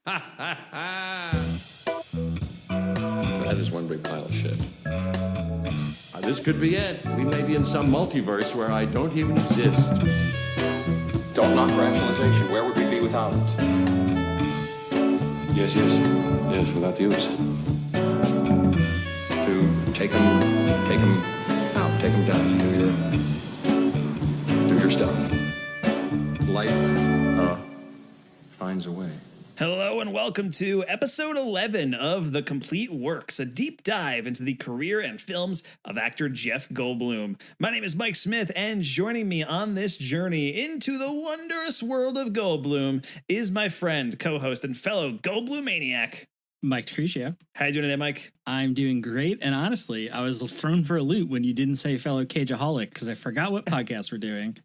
That is one big pile of shit. This could be it. We may be in some multiverse where I don't even exist. Don't knock rationalization. Where would we be without it? Yes, without the use. To take them out, take them down, do your stuff. Life finds a way. Hello and welcome to episode 11 of The Complete Works, a deep dive into the career and films of actor Jeff Goldblum. My name is Mike Smith, and joining me on this journey into the wondrous world of Goldblum is my friend, co-host, and fellow Goldblum maniac, Mike DeCriscio. How you doing today, Mike? I'm doing great, and honestly, I was thrown for a loop when you didn't say fellow Cageaholic, because I forgot what podcast we're doing.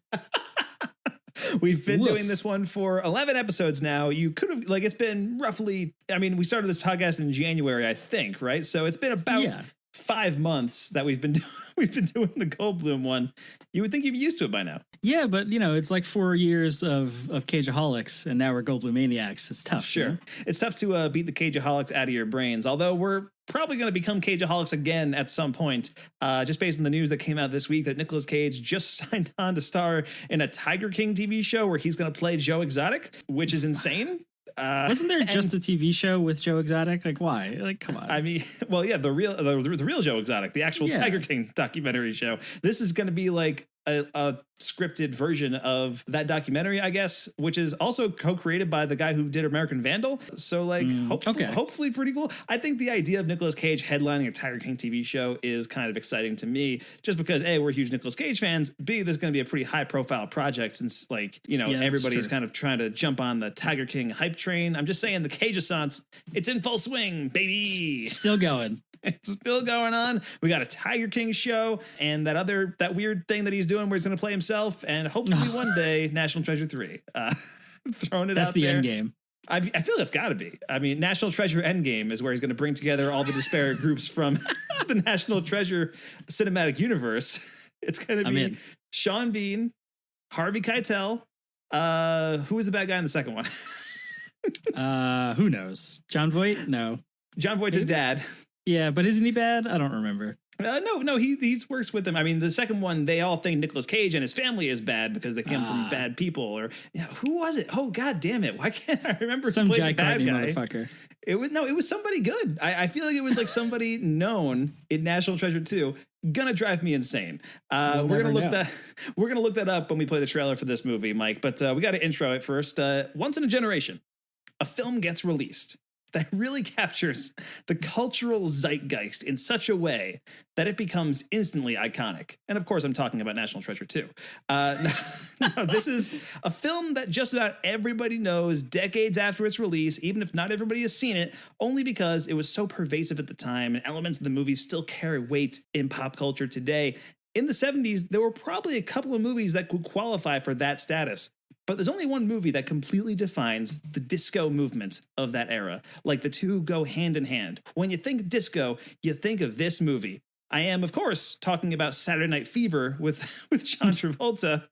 We've been doing this one for 11 episodes now. You could have, it's been roughly, we started this podcast in January, I think, right? So it's been about 5 months that we've been doing the Goldblum one. You would think you'd be used to it by now. Yeah, but, it's like 4 years of Cageaholics, and now we're Goldblum maniacs. It's tough. Sure. You know? It's tough to beat the Cageaholics out of your brains, although we're probably going to become Cageaholics again at some point, just based on the news that came out this week that Nicolas Cage just signed on to star in a Tiger King TV show where he's going to play Joe Exotic, which is insane. Wasn't there just a TV show with Joe Exotic? Like, why? Like, come on. The real Joe Exotic, the actual Tiger King documentary show. This is going to be like a scripted version of that documentary, I guess, which is also co-created by the guy who did American Vandal. So hopefully pretty cool. I think the idea of Nicolas Cage headlining a Tiger King TV show is kind of exciting to me, just because A, we're huge Nicolas Cage fans, B, there's going to be a pretty high profile project since everybody's kind of trying to jump on the Tiger King hype train. I'm just saying the Cage-assance, it's in full swing, baby. Still going. It's still going on. We got a Tiger King show and that weird thing that he's doing where he's going to play himself, and hopefully one day National Treasure 3. Throwing it That's out the there. end game. I feel that's got to be. National Treasure Endgame is where he's going to bring together all the disparate groups from the National Treasure cinematic universe. It's going to be Sean Bean, Harvey Keitel. Who was the bad guy in the second one? Who knows? Jon Voight? No. Jon Voight's his dad. Yeah, but isn't he bad? I don't remember. No, he works with them. The second one, they all think Nicolas Cage and his family is bad because they came from bad people. Or who was it? Oh, God damn it! Why can't I remember? Some who Jack played the bad guy? Motherfucker. It was somebody good. I feel like it was like somebody known in National Treasure 2. Gonna drive me insane. We're gonna look that up when we play the trailer for this movie, Mike. But we got to intro it first. Once in a generation, a film gets released that really captures the cultural zeitgeist in such a way that it becomes instantly iconic. And of course, I'm talking about National Treasure 2. This is a film that just about everybody knows decades after its release, even if not everybody has seen it, only because it was so pervasive at the time and elements of the movie still carry weight in pop culture today. In the 70s, there were probably a couple of movies that could qualify for that status. But there's only one movie that completely defines the disco movement of that era. Like the two go hand in hand. When you think disco, you think of this movie. I am, of course, talking about Saturday Night Fever with John Travolta,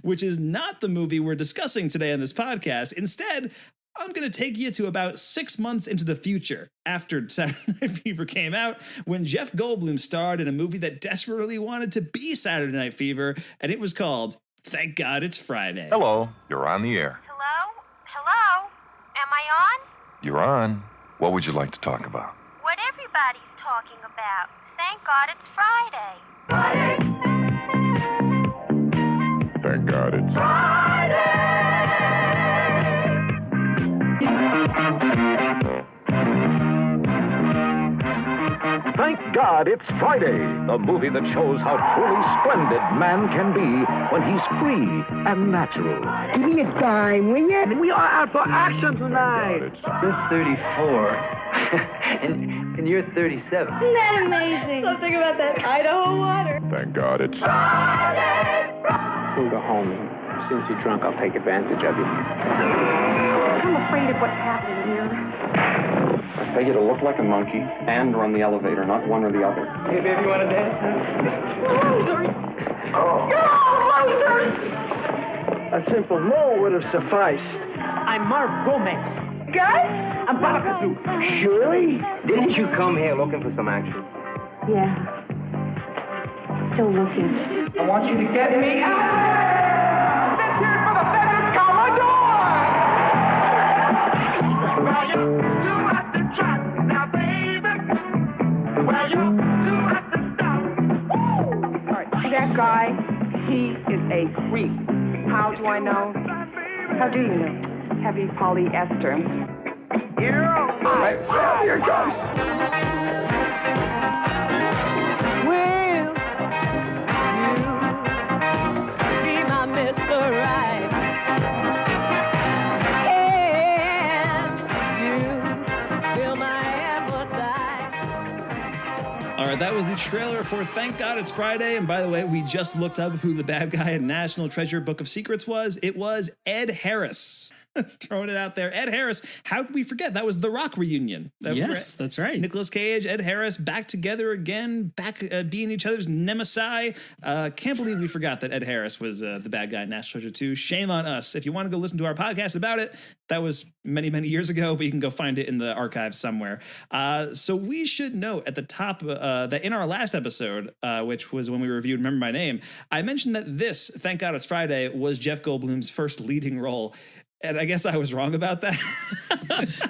which is not the movie we're discussing today on this podcast. Instead, I'm going to take you to about 6 months into the future after Saturday Night Fever came out, when Jeff Goldblum starred in a movie that desperately wanted to be Saturday Night Fever, and it was called Thank God It's Friday. Hello, you're on the air. Hello? Am I on? You're on. What would you like to talk about? What everybody's talking about. Thank God it's Friday. Thank God it's Friday. Thank God It's Friday, the movie that shows how truly splendid man can be when he's free and natural. Give me a dime, will you? We are out for action tonight. You're 34, and you're 37. Isn't that amazing? Something about that Idaho water. Thank God it's Friday. We'll go home. Since you're drunk, I'll take advantage of you. I'm afraid of what's happening here. I pay you to look like a monkey and run the elevator, not one or the other. Hey, baby, you want to dance? Losers! A simple no would have sufficed. I'm Marv Gomez. Gus? I'm Paracatu. Shirley? Didn't you come here looking for some action? Yeah. Still looking. I want you to get me out! Let's hear it for the feathers, Commodore! Well, you do have to try now, baby. Well, you do have to stop. All right, see that guy? He is a creep. How do I know? How do you know? Heavy polyester. You're all right. Sam, here goes. Will you be my Mr. Right? And you fill my appetite. All right, that was the trailer for Thank God It's Friday. And by the way, we just looked up who the bad guy in National Treasure Book of Secrets was. It was Ed Harris. Throwing it out there. Ed Harris, how could we forget? That was the Rock reunion. Yes, that's right. Nicolas Cage, Ed Harris, back together again, back being each other's nemesis. Can't believe we forgot that Ed Harris was the bad guy in National Treasure 2. Shame on us. If you want to go listen to our podcast about it, that was many, many years ago, but you can go find it in the archives somewhere. So we should note at the top that in our last episode, which was when we reviewed Remember My Name, I mentioned that this, Thank God It's Friday, was Jeff Goldblum's first leading role. And I guess I was wrong about that.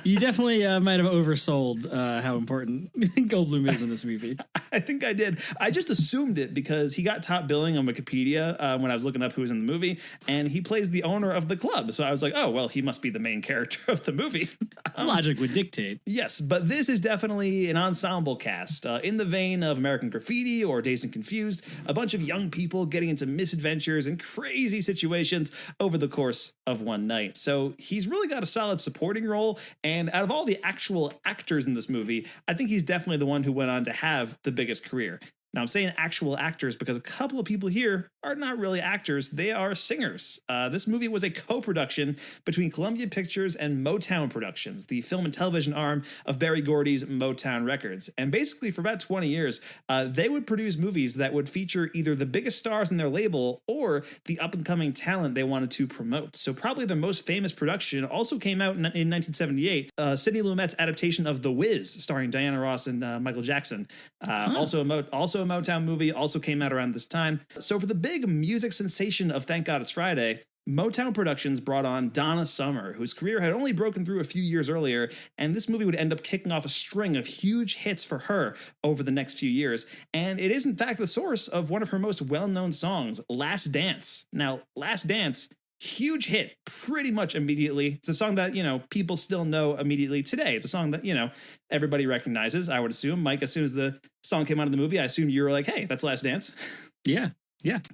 You definitely might have oversold how important Goldblum is in this movie. I think I did. I just assumed it because he got top billing on Wikipedia when I was looking up who was in the movie, and he plays the owner of the club. So I was like, oh, well, he must be the main character of the movie. Logic would dictate. Yes, but this is definitely an ensemble cast in the vein of American Graffiti or Dazed and Confused, a bunch of young people getting into misadventures and crazy situations over the course of one night. So he's really got a solid supporting role. And out of all the actual actors in this movie, I think he's definitely the one who went on to have the biggest career. Now, I'm saying actual actors because a couple of people here are not really actors. They are singers. This movie was a co-production between Columbia Pictures and Motown Productions, the film and television arm of Berry Gordy's Motown Records. And basically, for about 20 years, they would produce movies that would feature either the biggest stars in their label or the up-and-coming talent they wanted to promote. So probably their most famous production also came out in 1978, Sidney Lumet's adaptation of The Wiz, starring Diana Ross and Michael Jackson. Also a Motown movie, also came out around this time. So for the big music sensation of Thank God It's Friday, Motown Productions brought on Donna Summer, whose career had only broken through a few years earlier, and this movie would end up kicking off a string of huge hits for her over the next few years. And it is in fact the source of one of her most well-known songs, Last Dance. Now, Last Dance, huge hit pretty much immediately. It's a song that, people still know immediately today. It's a song that, everybody recognizes, I would assume. Mike, as soon as the song came out of the movie, I assumed you were like, hey, that's Last Dance. Yeah.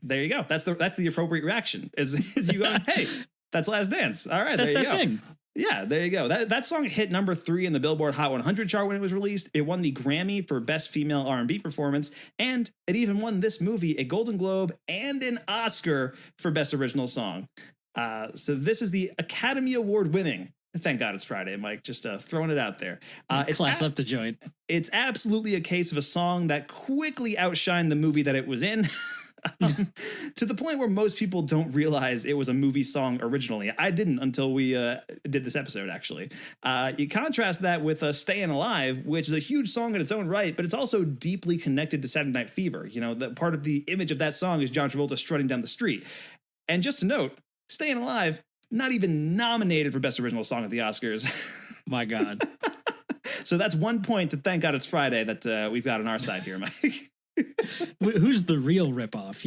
There you go. That's the appropriate reaction is you going, hey, that's Last Dance. All right, that's there you go. Thing. Yeah, there you go. That song hit number 3 in the Billboard Hot 100 chart when it was released. It won the Grammy for Best Female R&B Performance, and it even won this movie a Golden Globe and an Oscar for Best Original Song. So this is the Academy Award winning Thank God It's Friday, Mike. Just throwing it out there. Class up the joint. It's absolutely a case of a song that quickly outshined the movie that it was in. To the point where most people don't realize it was a movie song originally. I didn't until we did this episode, actually. You contrast that with Stayin Alive, which is a huge song in its own right, but it's also deeply connected to Saturday Night Fever. The part of the image of that song is John Travolta strutting down the street. And just to note, Stayin Alive, not even nominated for Best Original Song at the Oscars. My God. So that's 1 point to Thank God It's Friday that we've got on our side here, Mike. Who's the real ripoff,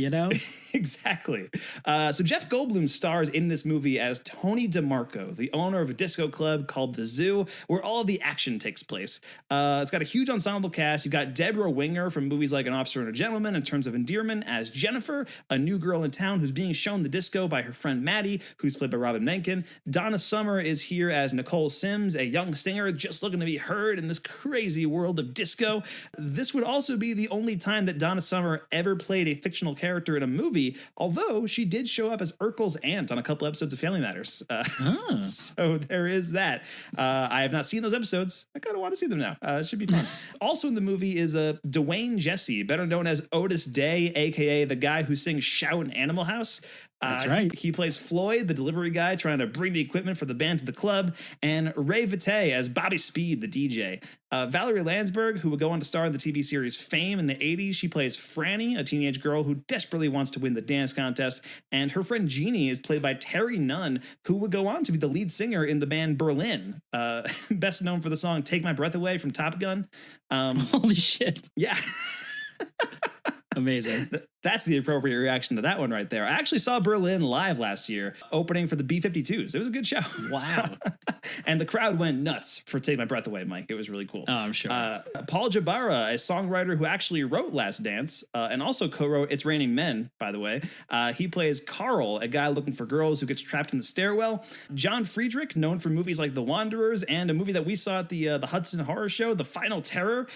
Exactly. So Jeff Goldblum stars in this movie as Tony DeMarco, the owner of a disco club called The Zoo, where all the action takes place. It's got a huge ensemble cast. You've got Debra Winger from movies like An Officer and a Gentleman in Terms of Endearment as Jennifer, a new girl in town who's being shown the disco by her friend Maddie, who's played by Robin Menken. Donna Summer is here as Nicole Sims, a young singer just looking to be heard in this crazy world of disco. This would also be the only time that Donna Summer ever played a fictional character in a movie, although she did show up as Urkel's aunt on a couple episodes of Family Matters. So there is that. I have not seen those episodes. I kind of want to see them now. It should be fun. Also in the movie is Dwayne Jesse, better known as Otis Day, aka the guy who sings Shout in Animal House. That's right. He plays Floyd, the delivery guy trying to bring the equipment for the band to the club, and Ray Vitae as Bobby Speed, the DJ. Valerie Landsberg, who would go on to star in the TV series Fame in the 80s, she plays Franny, a teenage girl who desperately wants to win the dance contest, and her friend Jeannie is played by Terri Nunn, who would go on to be the lead singer in the band Berlin, best known for the song Take My Breath Away from Top Gun. Holy shit. Yeah. Amazing. That's the appropriate reaction to that one right there. I actually saw Berlin live last year, opening for the B-52s. It was a good show. Wow. And the crowd went nuts for Take My Breath Away, Mike. It was really cool. Oh, I'm sure. Paul Jabara, a songwriter who actually wrote Last Dance and also co-wrote It's Raining Men, by the way. He plays Carl, a guy looking for girls who gets trapped in the stairwell. John Friedrich, known for movies like The Wanderers and a movie that we saw at the Hudson Horror Show, The Final Terror.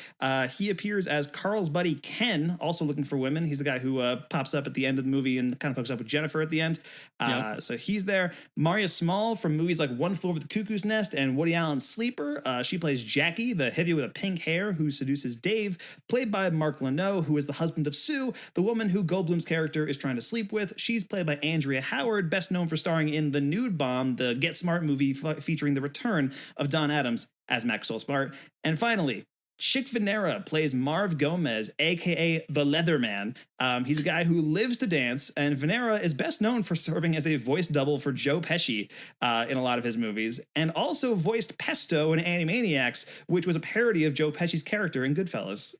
He appears as Carl's buddy Ken, also looking for women. He's the guy who pops up at the end of the movie and kind of hooks up with Jennifer at the end. So he's there. Maria Small from movies like One Flew Over the Cuckoo's Nest and Woody Allen's Sleeper. She plays Jackie, the hippie with a pink hair who seduces Dave, played by Mark Leno, who is the husband of Sue, the woman who Goldblum's character is trying to sleep with. She's played by Andrea Howard, best known for starring in The Nude Bomb, the Get Smart movie featuring the return of Don Adams as Maxwell Smart. And finally, Chick Venera plays Marv Gomez, a.k.a. the Leatherman. He's a guy who lives to dance, and Venera is best known for serving as a voice double for Joe Pesci in a lot of his movies, and also voiced Pesto in Animaniacs, which was a parody of Joe Pesci's character in Goodfellas.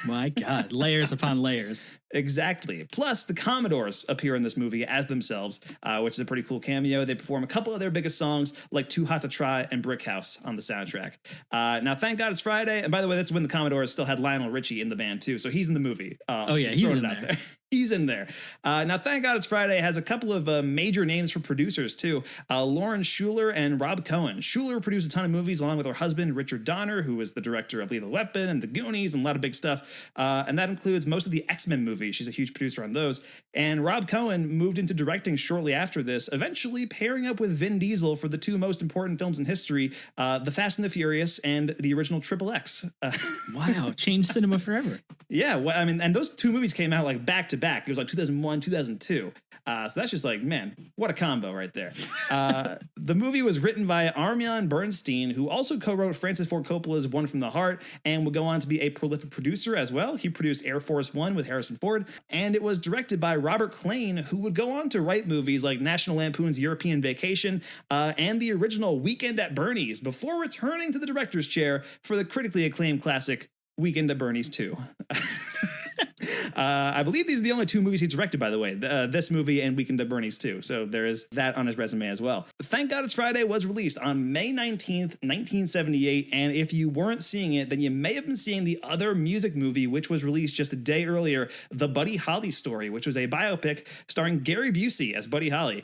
My God, layers upon layers. Exactly. Plus, the Commodores appear in this movie as themselves, which is a pretty cool cameo. They perform a couple of their biggest songs, like Too Hot to Try and Brick House, on the soundtrack. Now, thank God it's Friday. And by the way, that's when the Commodores still had Lionel Richie in the band, too. So he's in the movie. Oh, yeah, he's in there. He's in there. Now, thank God it's Friday has a couple of major names for producers, too. Lauren Schuler and Rob Cohen. Schuler produced a ton of movies along with her husband, Richard Donner, who was the director of Lethal Weapon and The Goonies and a lot of big stuff. And that includes most of the X-Men movies. She's a huge producer on those. And Rob Cohen moved into directing shortly after this, eventually pairing up with Vin Diesel for the two most important films in history, The Fast and the Furious and the original Triple X. Wow, changed cinema forever. Yeah, well, I mean, and those two movies came out like back to back. It was like 2001, 2002. So that's just like, man, what a combo right there. The movie was written by Armyan Bernstein, who also co-wrote Francis Ford Coppola's One from the Heart and would go on to be a prolific producer as well. He produced Air Force One with Harrison Ford, and it was directed by Robert Klane, who would go on to write movies like National Lampoon's European Vacation and the original Weekend at Bernie's before returning to the director's chair for the critically acclaimed classic Weekend at Bernie's 2. I believe these are the only two movies he directed, by the way, this movie and Weekend at Bernie's 2. So there is that on his resume as well. Thank God It's Friday was released on May 19th, 1978. And if you weren't seeing it, then you may have been seeing the other music movie, which was released just a day earlier, The Buddy Holly Story, which was a biopic starring Gary Busey as Buddy Holly.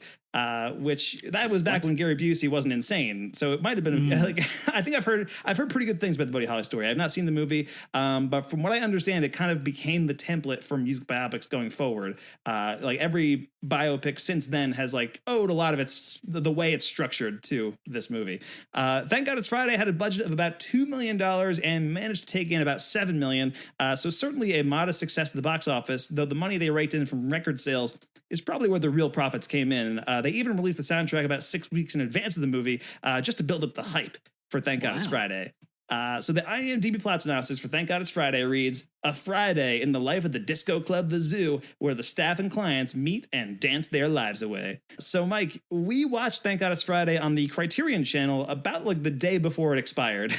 Which that was back when Gary Busey wasn't insane, so it might have been like I think I've heard pretty good things about the Buddy Holly story. I've not seen the movie, but from what I understand, it kind of became the template for music biopics going forward. Like every biopic since then has like owed a lot of its the way it's structured to this movie. Thank God It's Friday had a budget of about $2 million and managed to take in about $7 million. So certainly a modest success at the box office, though the money they raked in from record sales is probably where the real profits came in. They even released the soundtrack about 6 weeks in advance of the movie just to build up the hype for Thank God It's Friday. So the IMDb plot synopsis for Thank God It's Friday reads, a Friday in the life of the disco club The Zoo, where the staff and clients meet and dance their lives away. So Mike, we watched Thank God It's Friday on the Criterion channel about like the day before it expired.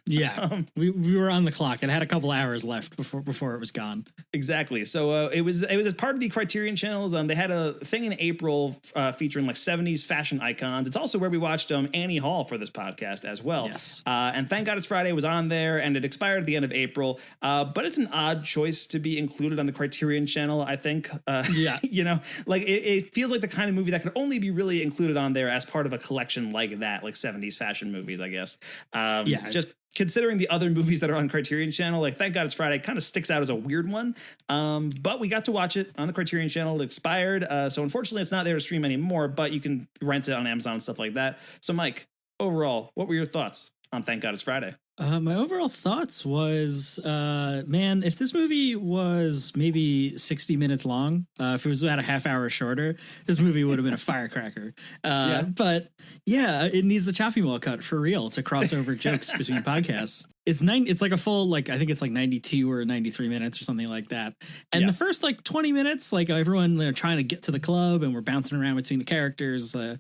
Yeah, we were on the clock. It had a couple hours left before it was gone. Exactly. So it was as part of the Criterion channels. They had a thing in April featuring like 70s fashion icons. It's also where we watched Annie Hall for this podcast as well. Yes. And Thank God It's Friday was on there, and it expired at the end of April. But it's an odd choice to be included on the Criterion channel, I think. Yeah. You know, like it feels like the kind of movie that could only be really included on there as part of a collection like that, like 70s fashion movies, I guess. Yeah. Just considering the other movies that are on Criterion channel, like Thank God It's Friday kind of sticks out as a weird one. But we got to watch it on the Criterion channel. It expired. So unfortunately it's not there to stream anymore, but you can rent it on Amazon and stuff like that. So Mike, overall, what were your thoughts on Thank God It's Friday? My overall thoughts was, man, if this movie was maybe 60 minutes long, if it was about a half hour shorter, this movie would have been a firecracker. But yeah, it needs the chopping wall cut for real to cross over jokes between podcasts. It's like a full, like, I think it's like 92 or 93 minutes or something like that. And the first like 20 minutes, like everyone, they're trying to get to the club and we're bouncing around between the characters, the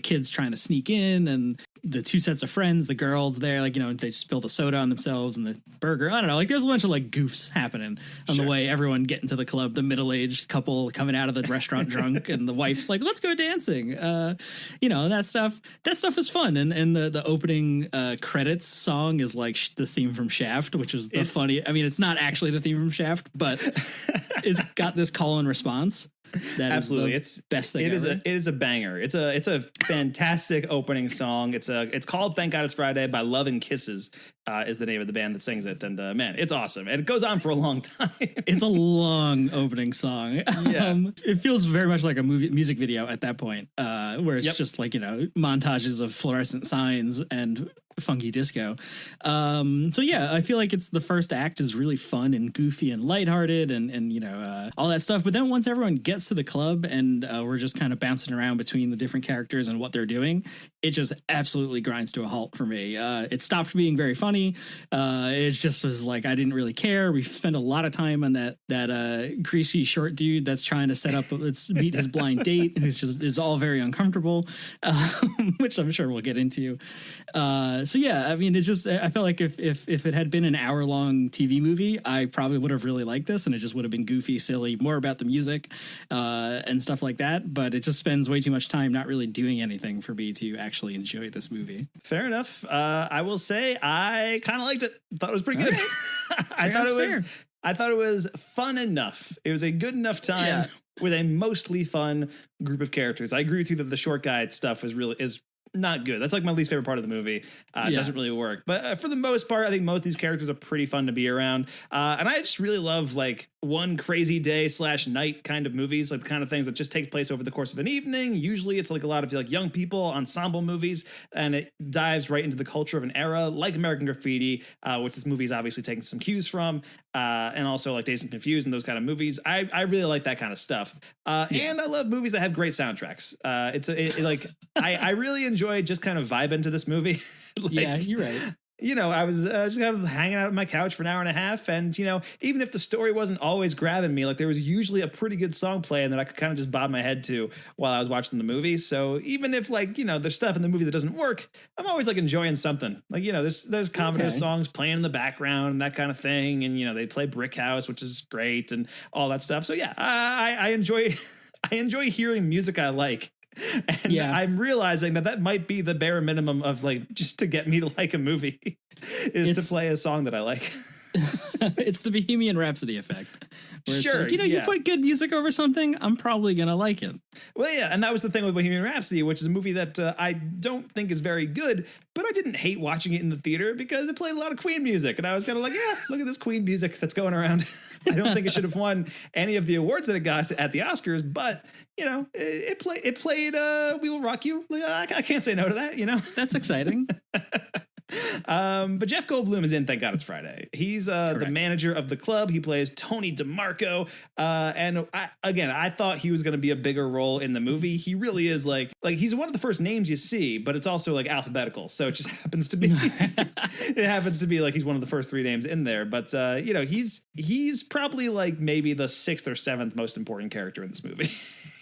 kids trying to sneak in and the two sets of friends, the girls there, like, they spill the soda on themselves and the burger. I don't know. Like there's a bunch of like goofs happening on the way. Everyone getting to the club, the middle-aged couple coming out of the restaurant drunk and the wife's like, let's go dancing. That stuff is fun. And the opening credits song is like the theme from Shaft, which is funny. I mean, it's not actually the theme from Shaft, but it's got this call and response. That absolutely, it's best thing. It is a banger. It's a fantastic opening song. It's called "Thank God It's Friday" by Love and Kisses. Is the name of the band that sings it, and man, it's awesome, and it goes on for a long time. It's a long opening song. Yeah, it feels very much like a music video at that point, where it's just like montages of fluorescent signs and funky disco. So yeah, I feel like it's the first act is really fun and goofy and lighthearted and all that stuff. But then once everyone gets to the club and we're just kind of bouncing around between the different characters and what they're doing, it just absolutely grinds to a halt for me. It stopped being very funny. It just was like I didn't really care. We spent a lot of time on that greasy short dude that's trying to set up let's meet his blind date, who's just is all very uncomfortable, which I'm sure we'll get into. So yeah, I mean, I felt like if it had been an hour-long TV movie, I probably would have really liked this, and it just would have been goofy, silly, more about the music and stuff like that. But it just spends way too much time not really doing anything for me to actually enjoy this movie. Fair enough. I will say I kind of liked it. Thought it was pretty good. Right. I thought it was fun enough. It was a good enough time with a mostly fun group of characters. I agree with you that the short guy stuff is not good. That's like my least favorite part of the movie. It doesn't really work. But for the most part, I think most of these characters are pretty fun to be around. And I just really love like one crazy day / night kind of movies, like the kind of things that just take place over the course of an evening. Usually it's like a lot of like young people ensemble movies, and it dives right into the culture of an era like American Graffiti, which this movie is obviously taking some cues from, and also like Dazed and Confused and those kind of movies. I really like that kind of stuff. And I love movies that have great soundtracks. I really enjoy just kind of vibing to this movie. Yeah, you're right. I was just kind of hanging out on my couch for an hour and a half. And, even if the story wasn't always grabbing me, like there was usually a pretty good song playing that I could kind of just bob my head to while I was watching the movie. So even if there's stuff in the movie that doesn't work, I'm always like enjoying something. Like, there's Commodores songs playing in the background and that kind of thing. And, they play Brick House, which is great and all that stuff. So yeah, I enjoy, I enjoy hearing music I like. And I'm realizing that might be the bare minimum of like just to get me to like a movie is to play a song that I like. It's the Bohemian Rhapsody effect. Where sure, it's like, you put good music over something, I'm probably gonna like it. Well, yeah, and that was the thing with Bohemian Rhapsody, which is a movie that I don't think is very good, but I didn't hate watching it in the theater because it played a lot of Queen music, and I was kind of like, yeah, look at this Queen music that's going around. I don't think it should have won any of the awards that it got at the Oscars, but it played "We Will Rock You." I can't say no to that. That's exciting. But Jeff Goldblum is in Thank God It's Friday. He's the manager of the club. He plays Tony DeMarco. And I thought he was going to be a bigger role in the movie. He really is like he's one of the first names you see, but it's also like alphabetical. So it just happens to be like he's one of the first 3 names in there. But he's probably like maybe the 6th or 7th most important character in this movie.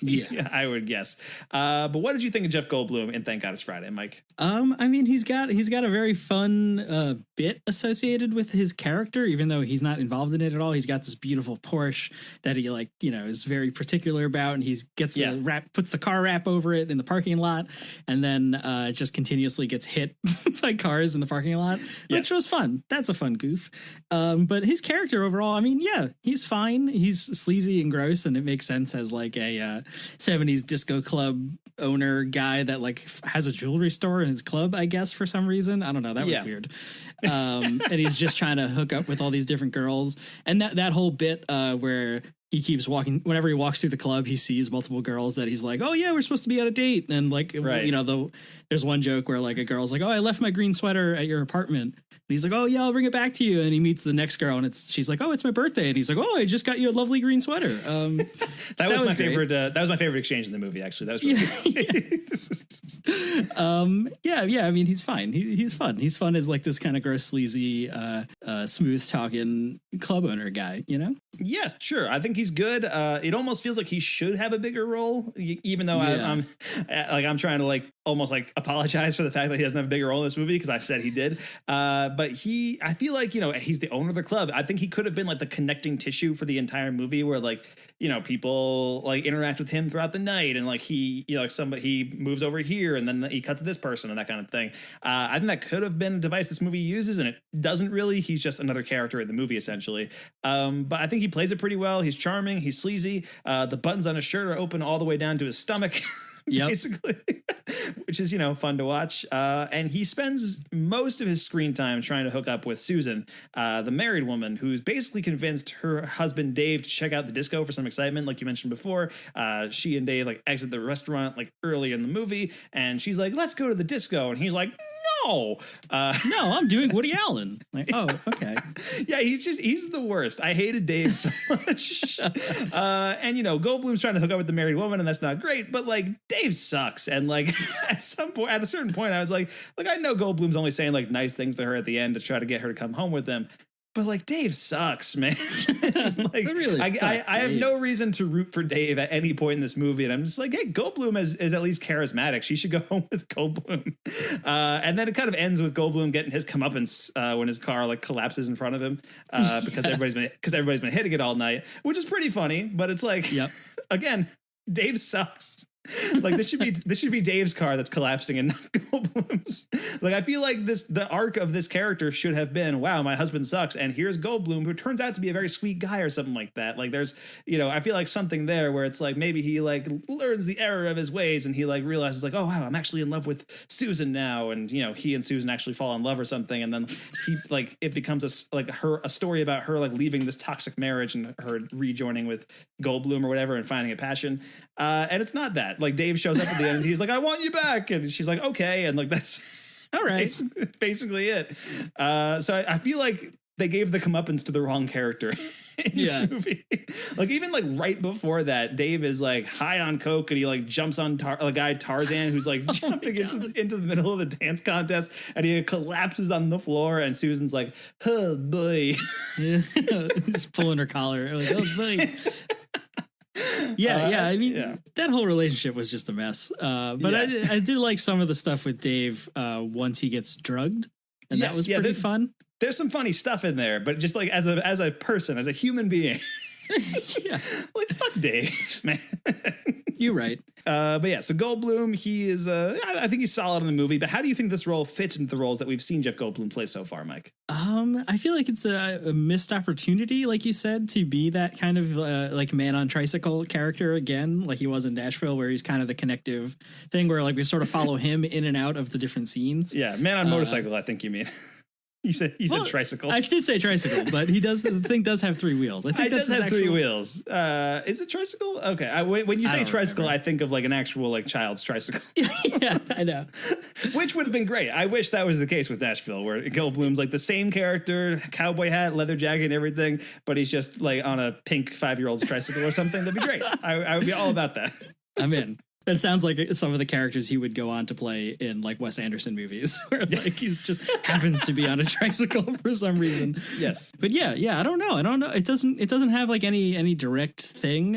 Yeah, I would guess. But what did you think of Jeff Goldblum in Thank God It's Friday, Mike? I mean, he's got a very fun bit associated with his character, even though he's not involved in it at all. He's got this beautiful Porsche that he is very particular about, and he puts the car wrap over it in the parking lot, and then it just continuously gets hit by cars in the parking lot, which was fun. That's a fun goof. But his character overall, I mean, he's fine. He's sleazy and gross, and it makes sense as like a 70s disco club owner guy that like has a jewelry store in his club, I guess, for some reason. I don't know. That was weird. And he's just trying to hook up with all these different girls. And that whole bit where he keeps walking. Whenever he walks through the club, he sees multiple girls that he's like, oh yeah, we're supposed to be on a date. And like, you know, there's one joke where like a girl's like, oh, I left my green sweater at your apartment. And he's like, oh yeah, I'll bring it back to you. And he meets the next girl and she's like, oh, it's my birthday. And he's like, oh, I just got you a lovely green sweater. That was my favorite. That was my favorite exchange in the movie. Actually, that was really yeah. I mean, he's fine. He's fun. He's fun as like this kind of gross, sleazy, smooth talking club owner guy, you know? Yeah, sure. I think he's good. It almost feels like he should have a bigger role, even though I'm trying to like almost like apologize for the fact that he doesn't have a bigger role in this movie because I said he did. But I feel like, you know, he's the owner of the club. I think he could have been like the connecting tissue for the entire movie where like, you know, people like interact with him throughout the night and like he, you know, like he moves over here and then he cuts to this person and that kind of thing. I think that could have been a device this movie uses and it doesn't really. He's just another character in the movie essentially. But I think he plays it pretty well. He's charming. He's sleazy. The buttons on his shirt are open all the way down to his stomach. Basically, which is, you know, fun to watch. And he spends most of his screen time trying to hook up with Susan, the married woman who's basically convinced her husband Dave to check out the disco for some excitement. Like you mentioned before, she and Dave like exit the restaurant like early in the movie and she's like, let's go to the disco. And he's like, no, I'm doing Woody Allen. Like, oh, okay. Yeah, he's the worst. I hated Dave so much. And, you know, Goldblum's trying to hook up with the married woman and that's not great, but like Dave sucks. And like at a certain point, I was like, I know Goldblum's only saying like nice things to her at the end to try to get her to come home with him. But like Dave sucks, man. Like really, I have no reason to root for Dave at any point in this movie, and I'm just like, hey, Goldblum is at least charismatic. She should go home with Goldblum. And then it kind of ends with Goldblum getting his comeuppance when his car like collapses in front of him because everybody's been hitting it all night, which is pretty funny. But it's like, again, Dave sucks. Like this should be Dave's car that's collapsing and not Goldblum's. Like I feel like the arc of this character should have been, wow, my husband sucks, and here's Goldblum who turns out to be a very sweet guy or something like that. Like there's, you know, I feel like something there where it's like maybe he like learns the error of his ways and he like realizes like, oh wow, I'm actually in love with Susan now, and you know he and Susan actually fall in love or something, and then he like it becomes a story about her like leaving this toxic marriage and her rejoining with Goldblum or whatever and finding a passion. And it's not that. Like Dave shows up at the end and he's like, I want you back. And she's like, okay. And like, that's all right. Basically it. So I feel like they gave the comeuppance to the wrong character in this movie. Like even like right before that, Dave is like high on coke and he like jumps on a guy Tarzan who's like jumping into the middle of the dance contest and he collapses on the floor and Susan's like, oh boy. Just pulling her collar. Like, oh boy. I mean, that whole relationship was just a mess. But I did like some of the stuff with Dave once he gets drugged, and that was pretty fun. There's some funny stuff in there, but just like as a person, as a human being, like fuck Dave, man. You're right. But yeah, so Goldblum, he is, I think he's solid in the movie, but how do you think this role fits into the roles that we've seen Jeff Goldblum play so far, Mike? I feel like it's a missed opportunity, like you said, to be that kind of like man on tricycle character again, like he was in Nashville, where he's kind of the connective thing where like we sort of follow him in and out of the different scenes. Yeah, man on motorcycle, I think you mean. You said tricycle. I did say tricycle, but the thing does have three wheels. I think it does have three wheels. Is it tricycle? Okay. When you say tricycle, I think of like an actual like child's tricycle. Yeah, I know. Which would have been great. I wish that was the case with Nashville, where Goldblum's like the same character, cowboy hat, leather jacket, and everything, but he's just like on a pink 5-year-old's tricycle or something. That'd be great. I would be all about that. I'm in. That sounds like some of the characters he would go on to play in like Wes Anderson movies, where like he's just happens to be on a tricycle for some reason. Yes, but yeah, I don't know. It doesn't have like any direct thing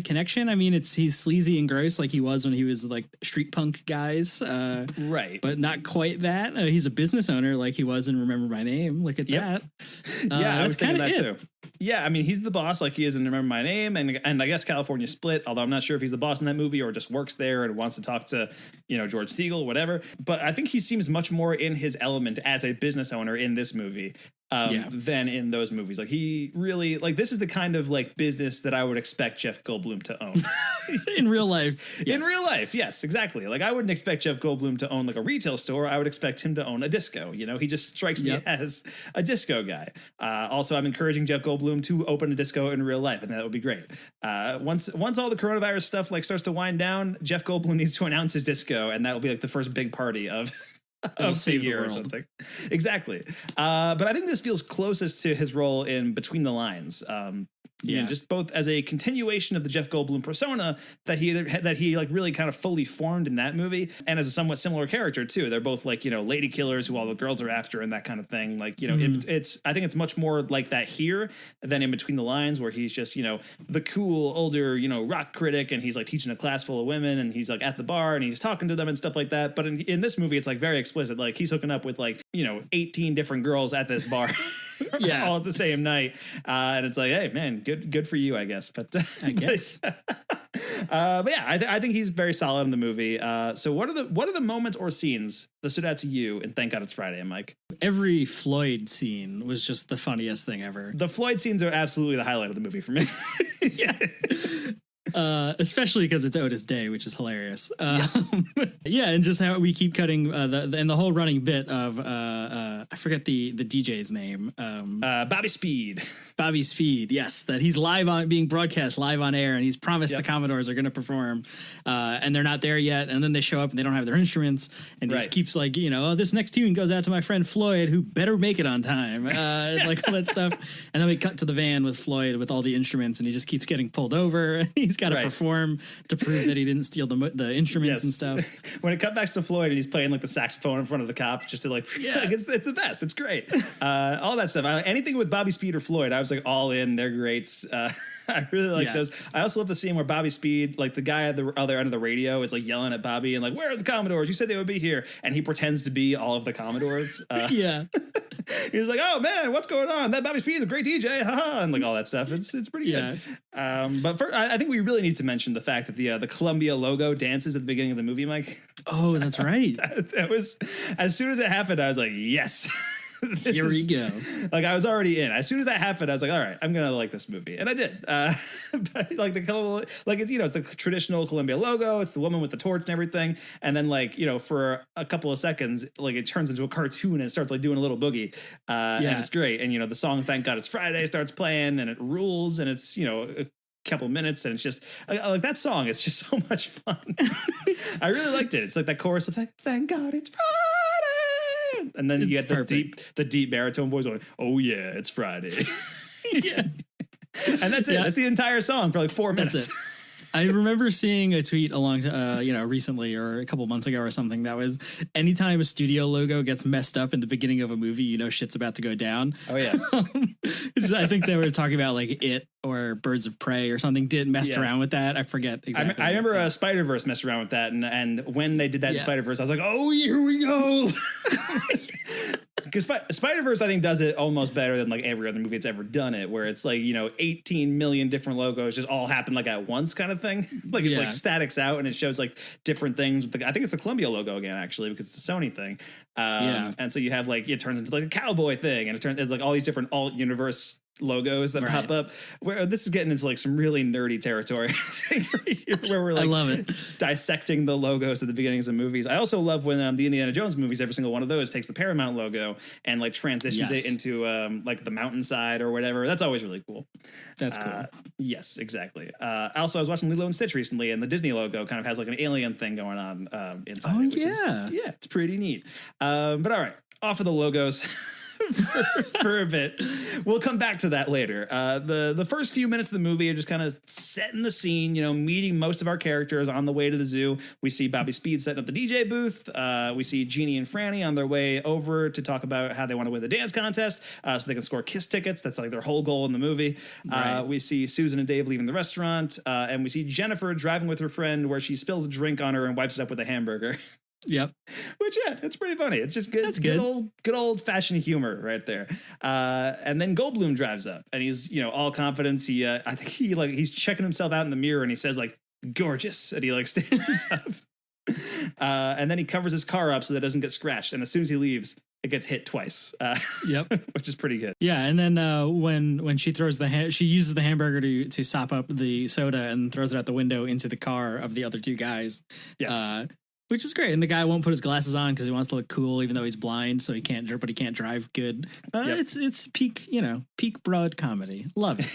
connection. I mean, he's sleazy and gross like he was when he was like street punk guys, right? But not quite that. He's a business owner like he was in Remember My Name. Look at that. Yeah, I was thinking that too. Yeah, I mean, he's the boss like he is in Remember My Name, and I guess California Split, although I'm not sure if he's the boss in that movie or just works there and wants to talk to, you know, George Segal, whatever. But I think he seems much more in his element as a business owner in this movie. than in those movies. Like he really like this is the kind of like business that I would expect Jeff Goldblum to own. In real life. Yes. In real life, yes, exactly. Like I wouldn't expect Jeff Goldblum to own like a retail store. I would expect him to own a disco. You know, he just strikes me as a disco guy. Also, I'm encouraging Jeff Goldblum to open a disco in real life, and that would be great. Once all the coronavirus stuff like starts to wind down, Jeff Goldblum needs to announce his disco, and that will be like the first big party of save the year or something. Exactly. But I think this feels closest to his role in Between the Lines. You know, just both as a continuation of the Jeff Goldblum persona that he like really kind of fully formed in that movie, and as a somewhat similar character too. They're both like, you know, lady killers who all the girls are after and that kind of thing. Like, you know, it's I think it's much more like that here than in Between the Lines, where he's just, you know, the cool older, you know, rock critic, and he's like teaching a class full of women, and he's like at the bar and he's talking to them and stuff like that. But in this movie, it's like very explicit. Like he's hooking up with like, you know, 18 different girls at this bar. All at the same night, and it's like, hey man, good for you, I guess. But I guess. But yeah, I think he's very solid in the movie. So what are the moments or scenes that stood out to you in Thank God It's Friday, Mike? Every Floyd scene was just the funniest thing ever. The Floyd scenes are absolutely the highlight of the movie for me. Yeah. Especially because it's Otis Day, which is hilarious. Yeah, and just how we keep cutting the whole running bit of I forget the DJ's name. Bobby Speed. Bobby Speed, yes, that he's being broadcast live on air, and he's promised the Commodores are going to perform, and they're not there yet, and then they show up and they don't have their instruments, and he just keeps like, you know, oh, this next tune goes out to my friend Floyd, who better make it on time, like all that stuff, and then we cut to the van with Floyd with all the instruments, and he just keeps getting pulled over, and he's got to perform to prove that he didn't steal the instruments and stuff. When it cut back to Floyd and he's playing like the saxophone in front of the cop just to like, like it's the best. It's great. All that stuff. Anything with Bobby Speed or Floyd, I was like all in. They're greats. I really like those. I also love the scene where Bobby Speed, like the guy at the other end of the radio, is like yelling at Bobby and like, "Where are the Commodores? You said they would be here," and he pretends to be all of the Commodores. He was like, "Oh man, what's going on? That Bobby Speed's a great DJ, haha," and like all that stuff. It's pretty good. But I think we really need to mention the fact that the Columbia logo dances at the beginning of the movie, Mike. Oh, that's right. That was, as soon as it happened, I was like, yes. Here we go. Like I was already in. As soon as that happened, I was like, all right, I'm gonna like this movie, and I did. But like it's, you know, it's the traditional Columbia logo. It's the woman with the torch and everything, and then like, you know, for a couple of seconds, like it turns into a cartoon and it starts like doing a little boogie, and it's great. And you know, the song "Thank God It's Friday" starts playing, and it rules, and it's, you know, a couple minutes, and it's just like that song. It's just so much fun. I really liked it. It's like that chorus of "Thank God It's Friday." And then you get the deep baritone voice going, "Oh yeah, it's Friday." Yeah. And that's it. That's the entire song for like 4 minutes. That's it. I remember seeing a tweet recently or a couple months ago or something that was, anytime a studio logo gets messed up in the beginning of a movie, you know shit's about to go down. Oh yes. I think they were talking about like It or Birds of Prey or something messed around with that. I forget exactly. I remember Spider-Verse messed around with that, and when they did that in Spider-Verse, I was like, oh, here we go. Because Spider-Verse, I think, does it almost better than like every other movie that's ever done it, where it's like, you know, 18 million different logos just all happen like at once kind of thing. Like it like statics out and it shows like different things. I think it's the Columbia logo again, actually, because it's a Sony thing. And so you have like, it turns into like a cowboy thing, and it's like all these different alt universe logos that pop up, where this is getting into like some really nerdy territory where we're like, I love it, dissecting the logos at the beginnings of movies. I also love when the Indiana Jones movies, every single one of those takes the Paramount logo and like transitions it into like the mountainside or whatever. That's always really cool. That's cool. Yes, exactly. Also, I was watching Lilo and Stitch recently, and the Disney logo kind of has like an alien thing going on inside. Oh it, which yeah, it's pretty neat. But all right, off of the logos. for a bit. We'll come back to that later. The first few minutes of the movie are just kind of setting the scene, you know, meeting most of our characters on the way to the zoo. We see Bobby Speed setting up the DJ booth. We see Jeannie and Franny on their way over to talk about how they want to win the dance contest so they can score Kiss tickets. That's like their whole goal in the movie. We see Susan and Dave leaving the restaurant, and we see Jennifer driving with her friend where she spills a drink on her and wipes it up with a hamburger. Yep. Which it's pretty funny. It's just good. That's good old fashioned humor right there. And then Goldblum drives up, and he's, you know, all confidence. I think he's checking himself out in the mirror, and he says like, "Gorgeous," and he like stands up. And then he covers his car up so that it doesn't get scratched. And as soon as he leaves, it gets hit twice. Yep, which is pretty good. Yeah, and then when she throws she uses the hamburger to sop up the soda and throws it out the window into the car of the other two guys. Yes. Which is great, and the guy won't put his glasses on because he wants to look cool, even though he's blind, so he can't drive good. It's peak broad comedy. Love it.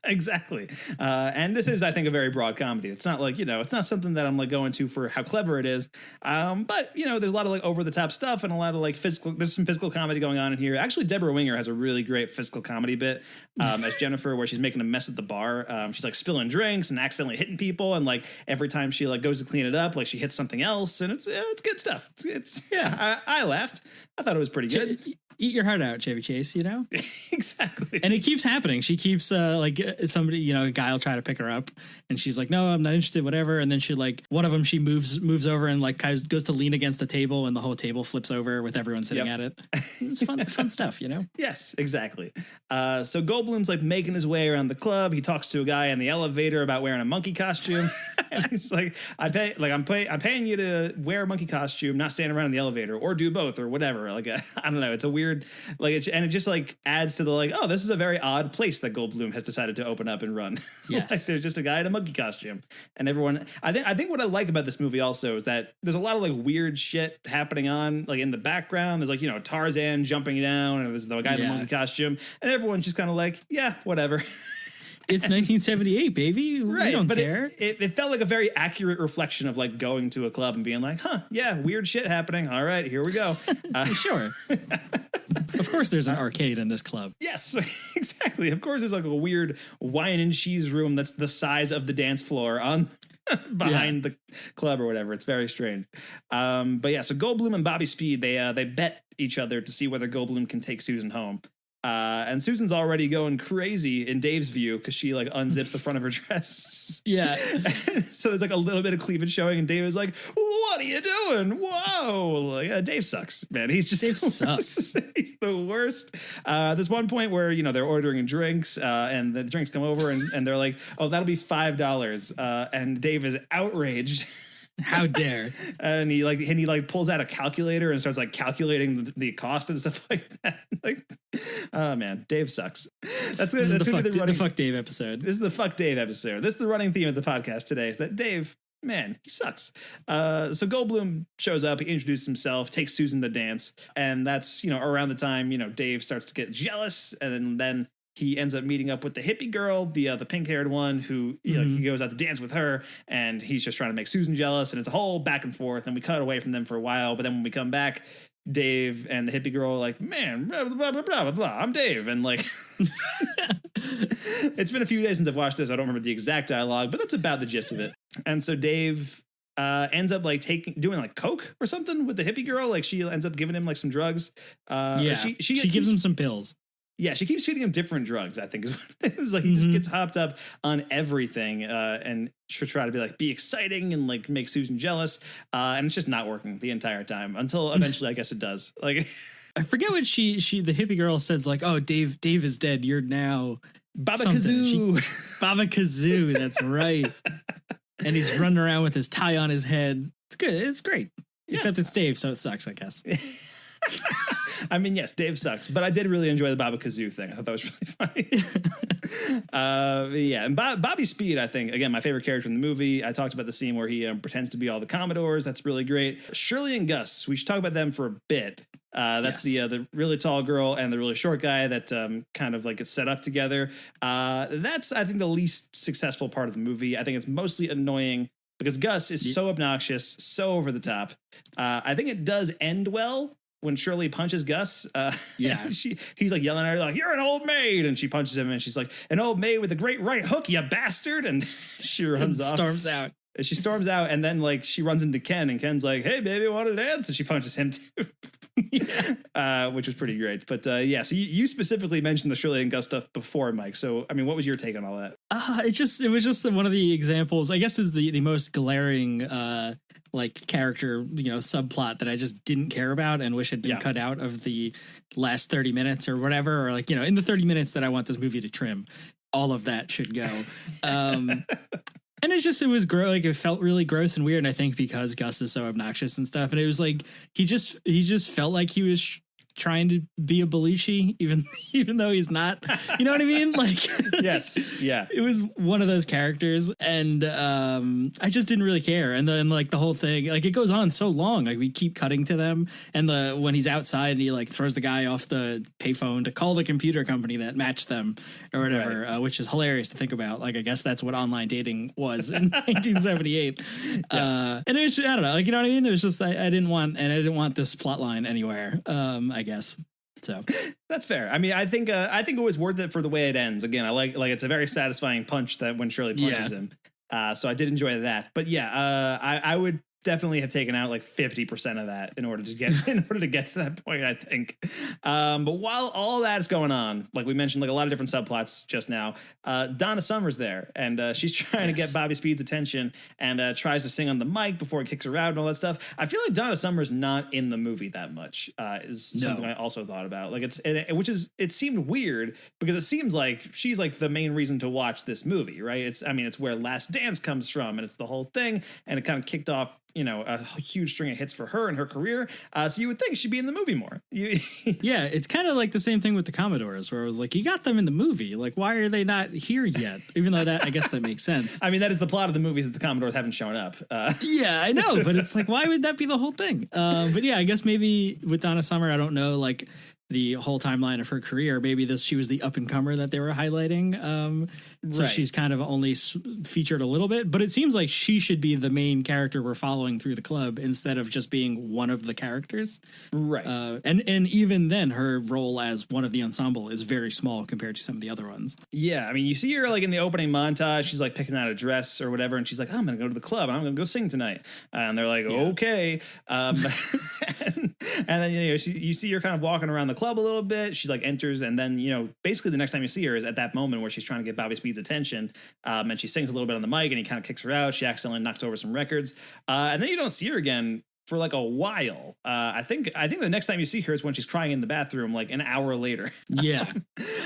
Exactly. And this is, I think, a very broad comedy. It's not like, it's not something that I'm like going to for how clever it is. But, there's a lot of like over the top stuff and a lot of like there's some physical comedy going on in here. Actually, Debra Winger has a really great physical comedy bit as Jennifer, where she's making a mess at the bar. She's like spilling drinks and accidentally hitting people. And like every time she like goes to clean it up, like she hits something else. And it's good stuff. I laughed. I thought it was pretty good. Eat your heart out, Chevy Chase, Exactly. And it keeps happening. She keeps like somebody, a guy will try to pick her up and she's like, no, I'm not interested, whatever. And then she like, one of them, she moves over and like goes to lean against the table and the whole table flips over with everyone sitting at it. It's fun stuff, Yes, exactly. So Goldblum's like making his way around the club. He talks to a guy in the elevator about wearing a monkey costume. And he's like, I'm paying you to wear a monkey costume, not stand around in the elevator, or do both or whatever. Like, I don't know. It's a weird, and it just like adds to the like, oh, this is a very odd place that Goldblum has decided to open up and run. Yes. Like there's just a guy in a monkey costume, and everyone. I think what I like about this movie also is that there's a lot of like weird shit happening on like in the background. There's like Tarzan jumping down, and there's the guy in the monkey costume, and everyone's just kind of like, yeah, whatever. It's 1978, baby. Right, we don't but care. It felt like a very accurate reflection of like going to a club and being like, yeah, weird shit happening. All right, here we go. Sure. Of course there's an arcade in this club. Yes, exactly. Of course there's like a weird wine and cheese room that's the size of the dance floor on behind the club or whatever. It's very strange. But yeah, so Goldblum and Bobby Speed, they bet each other to see whether Goldblum can take Susan home. And Susan's already going crazy in Dave's view because she like unzips the front of her dress. Yeah. So there's like a little bit of cleavage showing, and Dave is like, "What are you doing? Whoa!" Like, Dave sucks, man. He's just Dave sucks. He's the worst. There's one point where they're ordering drinks, and the drinks come over, and they're like, "Oh, that'll be $5," and Dave is outraged. How dare! And he pulls out a calculator and starts like calculating the cost and stuff like that. Like, oh man, Dave sucks. That's the fuck Dave episode. This is the fuck Dave episode. This is the running theme of the podcast today. Is that Dave? Man, he sucks. So Goldblum shows up. He introduces himself, takes Susan to dance, and that's around the time Dave starts to get jealous, and then he ends up meeting up with the hippie girl, the pink-haired one, who he goes out to dance with her, and he's just trying to make Susan jealous, and it's a whole back and forth, and we cut away from them for a while, but then when we come back, Dave and the hippie girl are like, man, blah, blah, blah, blah, blah, I'm Dave, and like, it's been a few days since I've watched this, I don't remember the exact dialogue, but that's about the gist of it. And so Dave ends up like doing like coke or something with the hippie girl, like she ends up giving him like some drugs. She gives him some pills. Yeah, she keeps feeding him different drugs, I think is what it is. Like he just gets hopped up on everything and she'll try to be exciting and like make Susan jealous. And it's just not working the entire time until eventually I guess it does. Like I forget what the hippie girl says, like, oh, Dave is dead. You're now Baba Kazoo. Baba Kazoo, that's right. And he's running around with his tie on his head. It's good. It's great. Yeah. Except it's Dave, so it sucks, I guess. I mean, yes, Dave sucks, but I did really enjoy the Baba Kazoo thing. I thought that was really funny. Yeah, and Bobby Speed, I think, again, my favorite character in the movie. I talked about the scene where he pretends to be all the Commodores. That's really great. Shirley and Gus, we should talk about them for a bit. That's the really tall girl and the really short guy that kind of like gets set up together. That's, I think, the least successful part of the movie. I think it's mostly annoying because Gus is so obnoxious, so over the top. I think it does end well when Shirley punches Gus. He's like yelling at her like, "You're an old maid," and she punches him and she's like, "An old maid with a great right hook, you bastard," and she runs off. Storms out. She storms out, and then like she runs into Ken, and Ken's like, "Hey baby, want to dance?" And she punches him too. Which was pretty great. But so you specifically mentioned the Shirley and Gus stuff before, Mike. So I mean, what was your take on all that? It was just one of the examples, I guess, is the most glaring like character subplot that I just didn't care about and wish had been cut out of the last 30 minutes or whatever, or like in the 30 minutes that I want this movie to trim, all of that should go. And it was like it felt really gross and weird. And I think because Gus is so obnoxious and stuff, and it was like he just felt like he was trying to be a Belushi, even though he's not. You know what I mean? Like, yes, yeah. It was one of those characters, and I just didn't really care. And then like the whole thing, like it goes on so long. Like we keep cutting to them, and when he's outside, and he like throws the guy off the payphone to call the computer company that matched them or whatever, right. Which is hilarious to think about. Like I guess that's what online dating was in 1978. Yeah. And it was, I don't know, like, you know what I mean? It was just I didn't want this plot line anywhere. I guess so. That's fair. I mean, I think it was worth it for the way it ends. Again, I like it's a very satisfying punch that when Shirley punches him. So I did enjoy that. But yeah, I would definitely have taken out like 50% of that in order to get to that point, I think. But while all that's going on, like we mentioned, like a lot of different subplots just now, Donna Summer's there, and she's trying to get Bobby Speed's attention, and tries to sing on the mic before he kicks her out and all that stuff. I feel like Donna Summer's not in the movie that much, is something I also thought about. Like it seemed weird because it seems like she's like the main reason to watch this movie, right? It's where Last Dance comes from, and it's the whole thing, and it kind of kicked off, you know, a huge string of hits for her in her career. So you would think she'd be in the movie more. Yeah, it's kind of like the same thing with the Commodores, where I was like, you got them in the movie. Like, why are they not here yet? Even though I guess that makes sense. I mean, that is the plot of the movies, that the Commodores haven't shown up. Yeah, I know, but it's like, why would that be the whole thing? But yeah, I guess maybe with Donna Summer, I don't know, like the whole timeline of her career. Maybe she was the up and comer that they were highlighting. So she's kind of only featured a little bit, but it seems like she should be the main character we're following through the club instead of just being one of the characters. Right. And even then her role as one of the ensemble is very small compared to some of the other ones. Yeah. I mean, you see her like in the opening montage, she's like picking out a dress or whatever. And she's like, I'm going to go to the club and I'm going to go sing tonight. And they're like, okay. And then, you know, you see her kind of walking around the club a little bit. She like enters, and then, you know, basically the next time you see her is at that moment where she's trying to get Bobby Speed's attention, and she sings a little bit on the mic, and he kind of kicks her out. She accidentally knocks over some records, and then you don't see her again for like a while. I think the next time you see her is when she's crying in the bathroom, like an hour later. Yeah,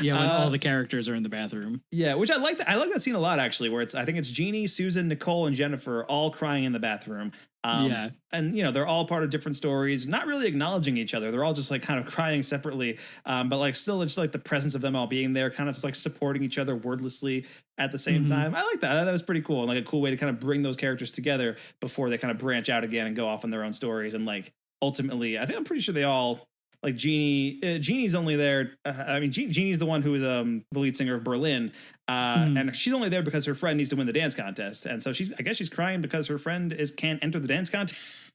when all the characters are in the bathroom. Yeah, which I like that scene a lot, actually, where I think it's Jeannie, Susan, Nicole, and Jennifer all crying in the bathroom. And, you know, they're all part of different stories, not really acknowledging each other. They're all just like kind of crying separately. But like still it's like the presence of them all being there, kind of like supporting each other wordlessly at the same time. I like that. That was pretty cool. And like a cool way to kind of bring those characters together before they kind of branch out again and go off on their own stories. And like ultimately, I'm pretty sure they all, like Jeannie's only there. Jeannie's the one who is the lead singer of Berlin, and she's only there because her friend needs to win the dance contest, and so I guess she's crying because her friend can't enter the dance contest.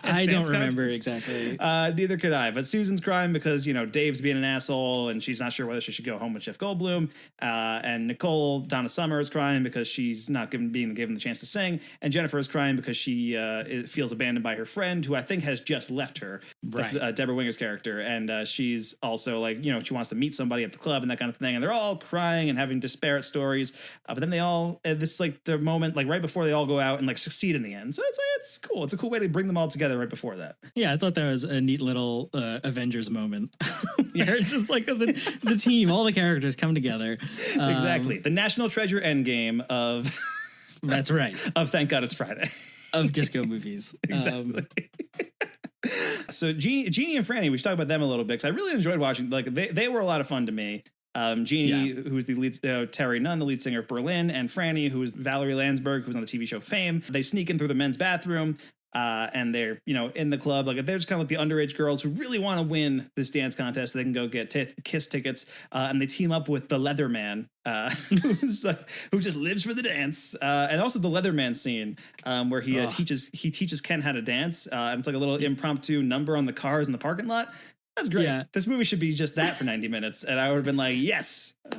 I don't remember exactly. Neither could I. But Susan's crying because, you know, Dave's being an asshole and she's not sure whether she should go home with Jeff Goldblum. And Nicole, Donna Summer, is crying because she's not being given the chance to sing. And Jennifer is crying because she feels abandoned by her friend, who I think has just left her. Right. That's Debra Winger's character. And she's also like, you know, she wants to meet somebody at the club and that kind of thing. And they're all crying and having disparate stories. But then they all, this is like their moment, like right before they all go out and like succeed in the end. So it's cool. It's a cool way to bring them all together right before that. Yeah, I thought that was a neat little Avengers moment. Yeah, just like the team, all the characters come together. Exactly. The National Treasure Endgame of... That's right. Of Thank God It's Friday. Of disco movies. Exactly. So Jeannie and Franny, we should talk about them a little bit, because I really enjoyed watching. Like they were a lot of fun to me. Jeannie, who's the lead, Terri Nunn, the lead singer of Berlin, and Franny, who is Valerie Landsberg, who's on the TV show Fame. They sneak in through the men's bathroom. And they're, you know, in the club, like they're just kind of like the underage girls who really want to win this dance contest so they can go get Kiss tickets. And they team up with the Leatherman, who just lives for the dance. And also the Leatherman scene, where he teaches Ken how to dance. And it's like a little impromptu number on the cars in the parking lot. That's great. Yeah. This movie should be just that for 90 minutes. And I would have been like, yes, A+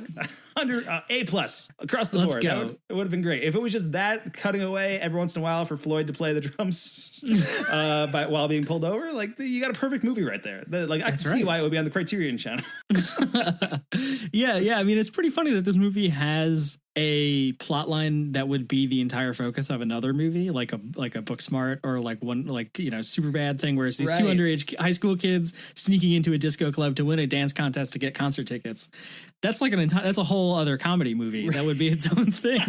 across the board. It would have been great. If it was just that cutting away every once in a while for Floyd to play the drums while being pulled over, like you got a perfect movie right there. I can see why it would be on the Criterion channel. Yeah. I mean, it's pretty funny that this movie has a plot line that would be the entire focus of another movie, like a Booksmart or like one, like, you know, Superbad thing where it's these two underage high school kids sneaking into a disco club to win a dance contest to get concert tickets. That's like that's a whole other comedy movie. That would be its own thing.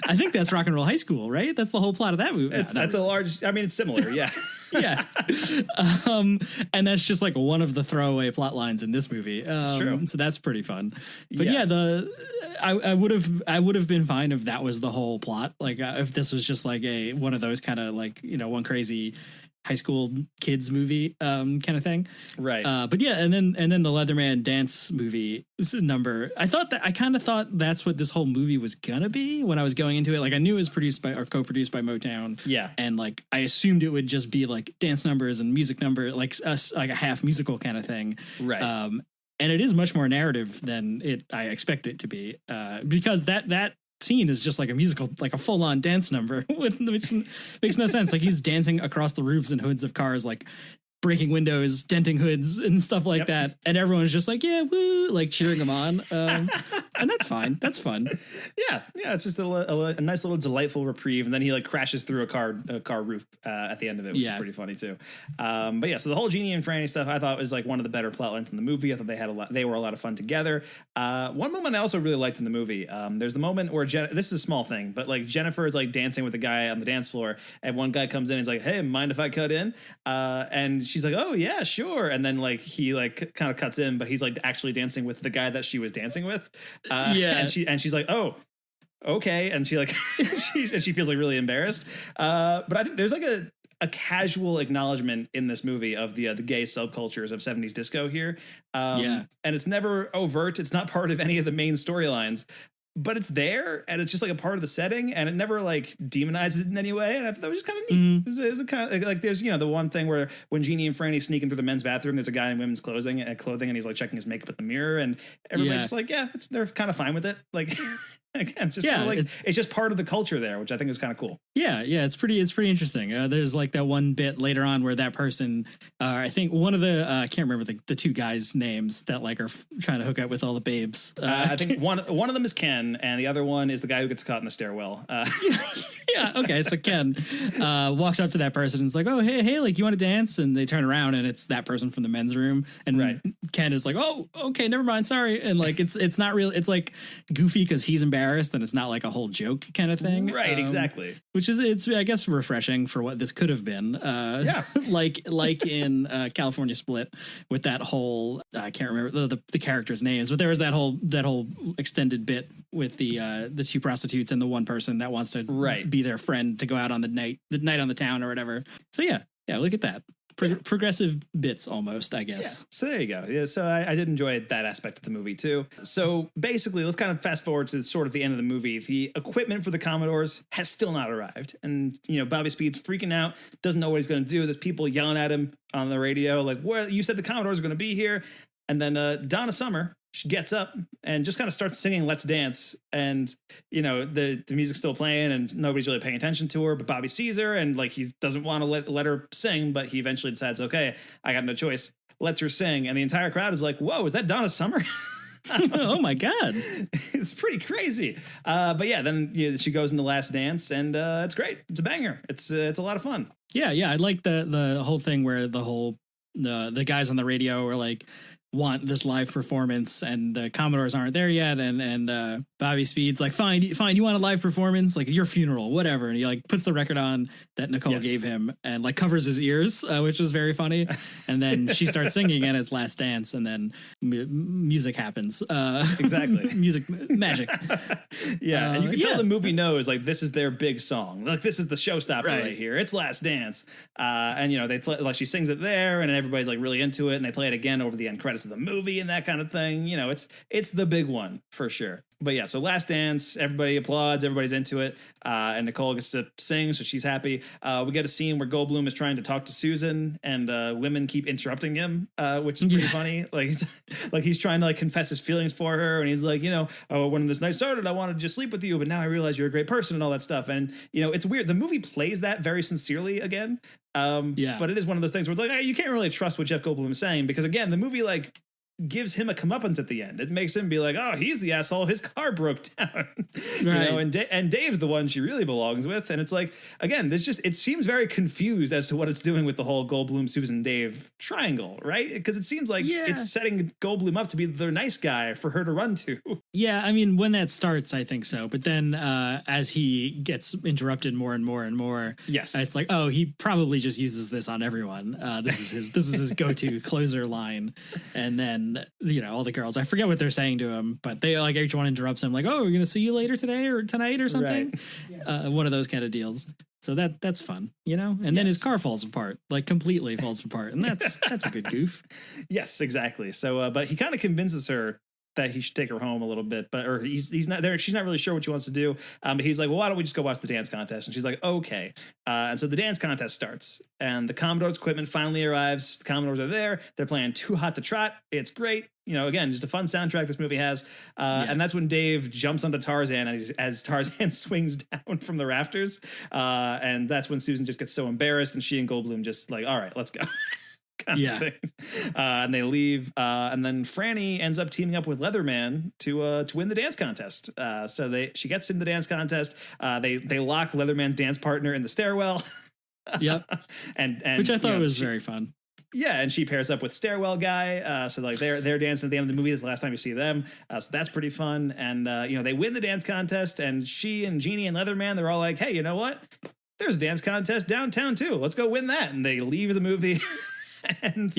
I think that's Rock and Roll High School, right? That's the whole plot of that movie. That's a large, I mean, it's similar. Yeah. Yeah. And that's just like one of the throwaway plot lines in this movie. It's true. So that's pretty fun. But I would have been fine if that was the whole plot. Like if this was just like one of those kind of like, you know, one crazy high school kids movie kind of thing. Right. But yeah, and then the Leatherman dance movie number. I kind of thought that's what this whole movie was gonna be when I was going into it. Like I knew it was produced by or co-produced by Motown. Yeah. And like I assumed it would just be like dance numbers and music number, like like a half musical kind of thing. Right. And it is much more narrative than I expect it to be. Because that scene is just like a musical, like a full-on dance number, which makes no sense. Like he's dancing across the roofs and hoods of cars, like breaking windows, denting hoods and stuff like that, and everyone's just like, yeah, woo, like cheering him on, and that's fine. That's fun. Yeah, it's just a nice little delightful reprieve, and then he like crashes through a car roof at the end of it, which is pretty funny too. But yeah, so the whole Jeannie and Franny stuff I thought was like one of the better plot lines in the movie. I thought they were a lot of fun together. One moment I also really liked in the movie, there's the moment where this is a small thing, but like Jennifer is like dancing with the guy on the dance floor, and one guy comes in and he's like, hey, mind if I cut in? And she's like, oh yeah, sure. And then like he like kind of cuts in, but he's like actually dancing with the guy that she was dancing with. And she's like, oh, okay. And she like she feels like really embarrassed. But I think there's like a casual acknowledgement in this movie of the gay subcultures of 70s disco here. And it's never overt. It's not part of any of the main storylines. But it's there, and it's just like a part of the setting, and it never like demonizes it in any way. And I thought that was just kind of neat. It was kind of like there's, you know, the one thing where when Jeannie and Franny sneak into the men's bathroom, there's a guy in women's clothing, and he's like checking his makeup in the mirror, and everybody's just like, they're kind of fine with it. Like again, just kind of like it's just part of the culture there, which I think is kind of cool. Yeah, it's pretty interesting. There's like that one bit later on where that person, I think one of the I can't remember the two guys' names that like are trying to hook up with all the babes. I think one of them is Ken. And the other one is the guy who gets caught in the stairwell. Okay. So Ken walks up to that person and is like, oh, hey, like, you want to dance? And they turn around and it's that person from the men's room. And Ken is like, oh, okay, never mind, sorry. And like, it's not real. It's like goofy because he's embarrassed and it's not like a whole joke kind of thing. Right, exactly. Which is, it's I guess, refreshing for what this could have been. Like in California Split with that whole, I can't remember the characters' names, but there was that whole extended bit with the two prostitutes and the one person that wants to be their friend to go out on the night on the town or whatever. So yeah, look at that. Progressive bits almost, I guess. Yeah. So there you go. Yeah, so I did enjoy that aspect of the movie too. So basically, let's kind of fast forward to sort of the end of the movie. The equipment for the Commodores has still not arrived. And, you know, Bobby Speed's freaking out, doesn't know what he's going to do. There's people yelling at him on the radio, like, "Where you said the Commodores are going to be here." And then Donna Summer, she gets up and just kind of starts singing Let's Dance. And, you know, the music's still playing and nobody's really paying attention to her. But Bobby sees her and like he doesn't want to let her sing. But he eventually decides, OK, I got no choice. Lets her sing. And the entire crowd is like, whoa, is that Donna Summer? Oh, my God. It's pretty crazy. But yeah, then she goes into Last Dance and it's great. It's a banger. It's a lot of fun. Yeah. I like the whole thing where the guys on the radio are like, want this live performance and the Commodores aren't there yet, and Bobby Speed's like, fine, you want a live performance, like your funeral, whatever, and he like puts the record on that Nicole gave him and like covers his ears, which was very funny. And then she starts singing and it's Last Dance, and then music happens. Exactly. Music magic. Yeah, and you can tell the movie knows like this is their big song, like this is the showstopper right here, it's Last Dance. And you know, they play, like she sings it there and everybody's like really into it, and they play it again over the end credits of the movie and that kind of thing. You know, it's the big one for sure. But yeah, so Last Dance, everybody applauds, everybody's into it, and Nicole gets to sing, so she's happy. We get a scene where Goldblum is trying to talk to Susan, and women keep interrupting him, which is pretty funny. Like he's trying to like confess his feelings for her, and he's like, you know, oh, when this night started, I wanted to just sleep with you, but now I realize you're a great person and all that stuff. And you know, it's weird. The movie plays that very sincerely again. But it is one of those things where it's like, you can't really trust what Jeff Goldblum is saying, because again, the movie like gives him a comeuppance at the end. It makes him be like, oh, he's the asshole. His car broke down, you know, and Dave's the one she really belongs with. And it's like, again, it seems very confused as to what it's doing with the whole Goldblum, Susan, Dave triangle, right? Because it seems like it's setting Goldblum up to be the nice guy for her to run to. Yeah, I mean, when that starts, I think so. But then as he gets interrupted more and more and more, it's like, oh, he probably just uses this on everyone. This is his go-to closer line. And then, you know, all the girls, I forget what they're saying to him, but they like each one interrupts him like, oh, we're going to see you later today or tonight or something. Right. One of those kind of deals. So that's fun, you know? And then his car falls apart, like completely falls apart. And that's a good goof. Yes, exactly. So, but he kind of convinces her that he should take her home a little bit, or he's not there. She's not really sure what she wants to do. But he's like, well, why don't we just go watch the dance contest? And she's like, okay. And so the dance contest starts, and the Commodores equipment finally arrives. The Commodores are there. They're playing Too Hot to Trot. It's great. You know, again, just a fun soundtrack this movie has. And that's when Dave jumps onto Tarzan as Tarzan swings down from the rafters. And that's when Susan just gets so embarrassed, and she and Goldblum just like, all right, let's go. And they leave, and then Franny ends up teaming up with Leatherman to win the dance contest. So she gets in the dance contest. They lock Leatherman's dance partner in the stairwell. and which I thought was very fun. Yeah, and she pairs up with Stairwell Guy. So like they're dancing at the end of the movie. This is the last time you see them. So that's pretty fun. And you know, they win the dance contest, and she and Jeannie and Leatherman, they're all like, hey, you know what? There's a dance contest downtown too. Let's go win that. And they leave the movie. And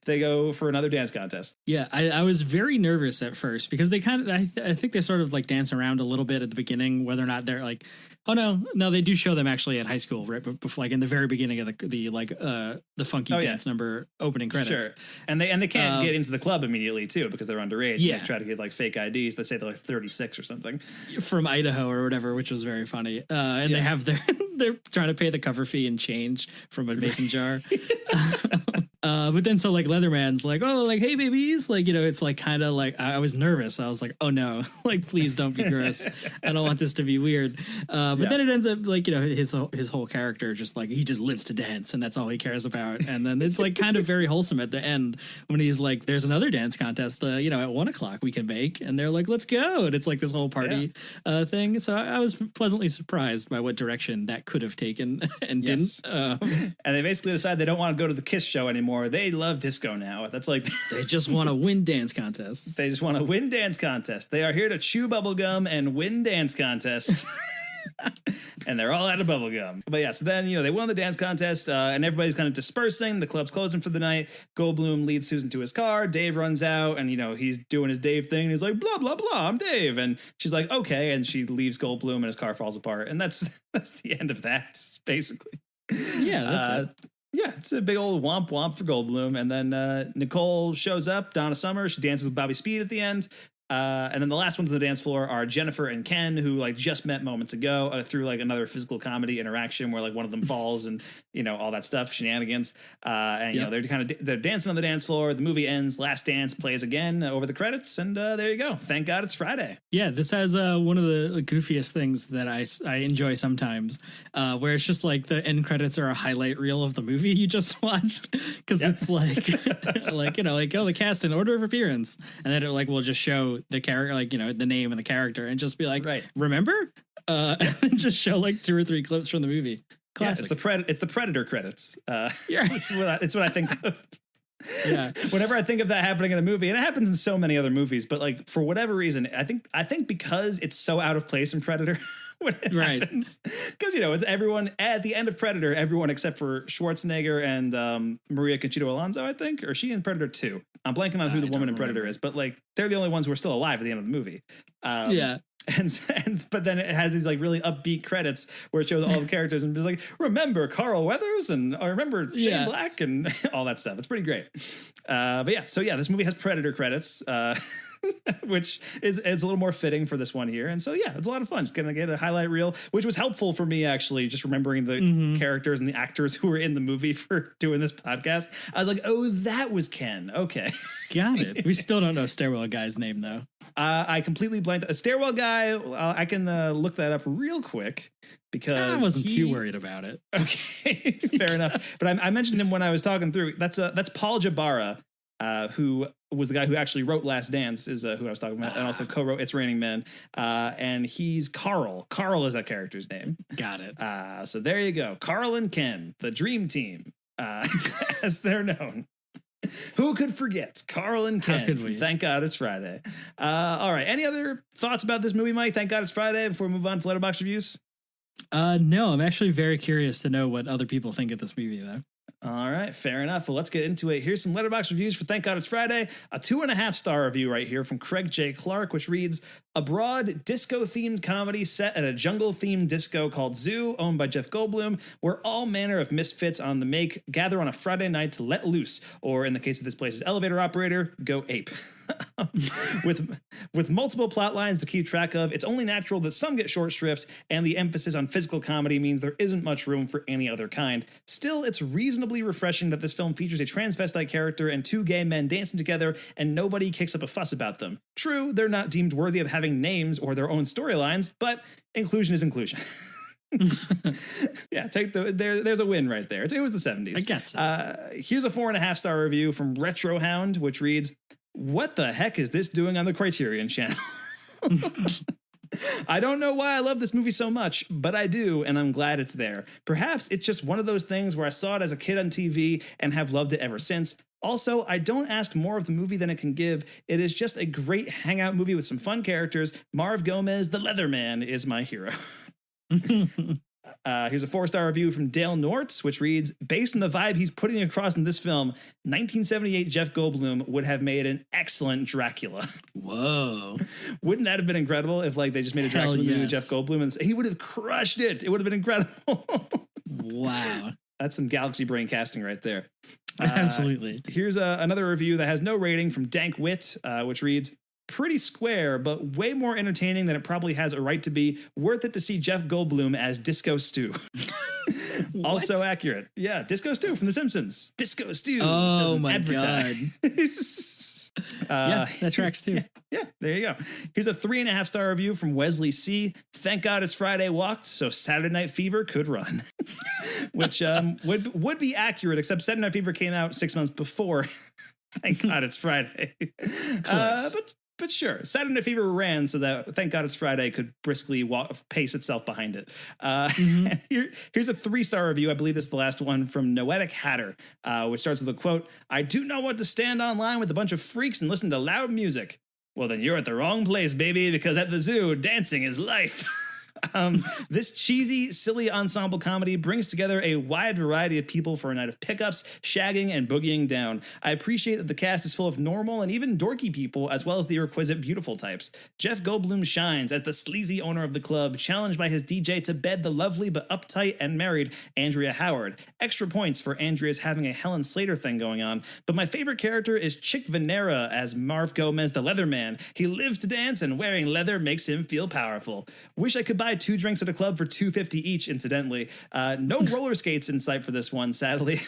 they go for another dance contest. Yeah, I was very nervous at first because they kind of, I think they sort of like dance around a little bit at the beginning, whether or not they're like, oh no, they do show them actually at high school, right before, like in the very beginning of the funky dance number opening credits. Sure, and they can't get into the club immediately too because they're underage. Yeah, they try to get like fake IDs. They say they're like 36 or something from Idaho or whatever, which was very funny. And they have they're trying to pay the cover fee and change from a mason jar. But then so like Leatherman's like, oh, like, hey babies, like, you know, it's like kind of like I was nervous. I was like, oh no, like please don't be gross. I don't want this to be weird. But then it ends up like, you know, his whole character just like he just lives to dance and that's all he cares about. And then it's like kind of very wholesome at the end when he's like, there's another dance contest, you know, at 1:00 we can make, and they're like, let's go. And it's like this whole party thing. So I was pleasantly surprised by what direction that could have taken and didn't. And they basically decide they don't want to go to the Kiss show anymore. They love disco now. That's like they just want to win dance contests. They just want to win dance contests. They are here to chew bubble gum and win dance contests. And they're all out of bubble gum. But yeah, so then, you know, they won the dance contest, and everybody's kind of dispersing. The club's closing for the night. Goldblum leads Susan to his car. Dave runs out, and, you know, he's doing his Dave thing. And he's like, blah, blah, blah, I'm Dave. And she's like, okay. And she leaves Goldblum, and his car falls apart. And that's the end of that, basically. Yeah, that's it. Yeah, it's a big old womp womp for Goldblum. And then Nicole shows up, Donna Summer. She dances with Bobby Speed at the end. And then the last ones on the dance floor are Jennifer and Ken, who like just met moments ago through like another physical comedy interaction where like one of them falls and, you know, all that stuff, shenanigans. And, you know, they're dancing on the dance floor. The movie ends. Last Dance plays again over the credits. And there you go. Thank God it's Friday. Yeah, this has one of the goofiest things that I enjoy sometimes, where it's just like the end credits are a highlight reel of the movie you just watched. Because it's like, like, you know, like, oh, the cast in order of appearance. And then it like will just show the character, like, you know, the name and the character, and just be like, remember? And then just show like 2 or 3 clips from the movie. Classic. Yeah, it's the Predator credits. It's what I think of. Yeah. Whenever I think of that happening in a movie, and it happens in so many other movies, but like for whatever reason, I think because it's so out of place in Predator when it happens, because, you know, it's everyone at the end of Predator, everyone except for Schwarzenegger and Maria Conchita Alonso, I think, or she in Predator 2. I'm blanking on who the woman in Predator is, but like they're the only ones who are still alive at the end of the movie. But then it has these like really upbeat credits where it shows all the characters and it's like, remember Carl Weathers and I remember Shane Black and all that stuff. It's pretty great. But yeah, so yeah, this movie has Predator credits, which is a little more fitting for this one here. And so yeah, it's a lot of fun. Just gonna get a highlight reel, which was helpful for me actually, just remembering the characters and the actors who were in the movie for doing this podcast. I was like, oh, that was Ken. Okay. Got it. We still don't know Stairwell Guy's name though. I completely blanked. A Stairwell Guy, I can look that up real quick because I wasn't too worried about it. Okay, fair enough. But I mentioned him when I was talking through. That's Paul Jabara, who was the guy who actually wrote Last Dance, is who I was talking about, and also co-wrote It's Raining Men. And he's Carl. Carl is that character's name. Got it. So there you go. Carl and Ken, the dream team, as they're known. Who could forget Carl and Ken? How could we? Thank God It's Friday. All right. Any other thoughts about this movie, Mike? Thank God It's Friday before we move on to Letterbox reviews? No, I'm actually very curious to know what other people think of this movie, though. All right, fair enough. Well, let's get into it. Here's some Letterbox reviews for Thank God It's Friday. A 2.5-star review right here from Craig J. Clark, which reads, a broad disco-themed comedy set at a jungle-themed disco called Zoo, owned by Jeff Goldblum, where all manner of misfits on the make gather on a Friday night to let loose, or in the case of this place's elevator operator, go ape. With multiple plot lines to keep track of, it's only natural that some get short shrift, and the emphasis on physical comedy means there isn't much room for any other kind. Still, it's reasonably refreshing that this film features a transvestite character and 2 gay men dancing together, and nobody kicks up a fuss about them. True, they're not deemed worthy of having names or their own storylines, but inclusion is inclusion. Yeah, there's a win right there. It was the 70s. I guess so. Here's a 4.5-star review from Retro Hound, which reads, what the heck is this doing on the Criterion Channel? I don't know why I love this movie so much, but I do, and I'm glad it's there. Perhaps it's just one of those things where I saw it as a kid on TV and have loved it ever since. Also, I don't ask more of the movie than it can give. It is just a great hangout movie with some fun characters. Marv Gomez, the Leatherman, is my hero. Here's a 4-star review from Dale Nortz, which reads, based on the vibe he's putting across in this film, 1978 Jeff Goldblum would have made an excellent Dracula. Whoa. Wouldn't that have been incredible if they just made a Dracula movie with Jeff Goldblum, and he would have crushed it. It would have been incredible. Wow. That's some galaxy brain casting right there. Absolutely. Here's another review that has no rating from Dank Wit, which reads, pretty square, but way more entertaining than it probably has a right to be. Worth it to see Jeff Goldblum as Disco Stew. Also accurate. Yeah, Disco Stew from The Simpsons. Disco Stew. Oh my God. Yeah, that tracks too. Yeah, there you go. Here's a 3.5-star review from Wesley C. Thank God It's Friday walked, so Saturday Night Fever could run. Which would be accurate, except Saturday Night Fever came out 6 months before. Thank God It's Friday. But sure, Saturday Night Fever ran so that Thank God It's Friday could briskly pace itself behind it. Here's a 3-star review. I believe this is the last one from Noetic Hatter, which starts with a quote, I do not want to stand online with a bunch of freaks and listen to loud music. Well, then you're at the wrong place, baby, because at the zoo, dancing is life. This cheesy, silly ensemble comedy brings together a wide variety of people for a night of pickups, shagging, and boogieing down. I appreciate that the cast is full of normal and even dorky people, as well as the requisite beautiful types. Jeff Goldblum shines as the sleazy owner of the club, challenged by his DJ to bed the lovely but uptight and married Andrea Howard. Extra points for Andrea's having a Helen Slater thing going on, but my favorite character is Chick Venera as Marv Gomez, the Leatherman. He lives to dance, and wearing leather makes him feel powerful. Wish I could buy 2 drinks at a club for $2.50 each, incidentally. No roller skates in sight for this one, sadly.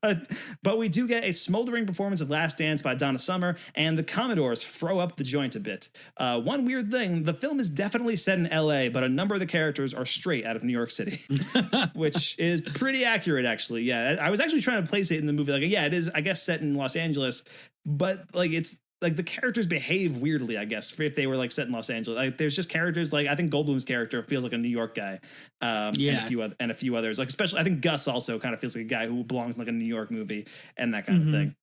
but we do get a smoldering performance of Last Dance by Donna Summer, and the Commodores throw up the joint a bit. One weird thing, the film is definitely set in LA, but a number of the characters are straight out of New York City, which is pretty accurate, actually. Yeah, I was actually trying to place it in the movie. It is, I guess, set in Los Angeles, but it's the characters behave weirdly, I guess, if they were set in Los Angeles. There's just characters I think Goldblum's character feels like a New York guy, and a few others. Especially I think Gus also kind of feels like a guy who belongs in a New York movie and that kind of thing.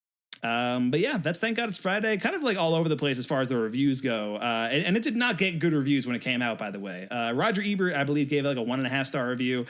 But yeah, that's Thank God It's Friday. Kind of all over the place as far as the reviews go. And it did not get good reviews when it came out, by the way. Roger Ebert, I believe, gave a 1.5-star review,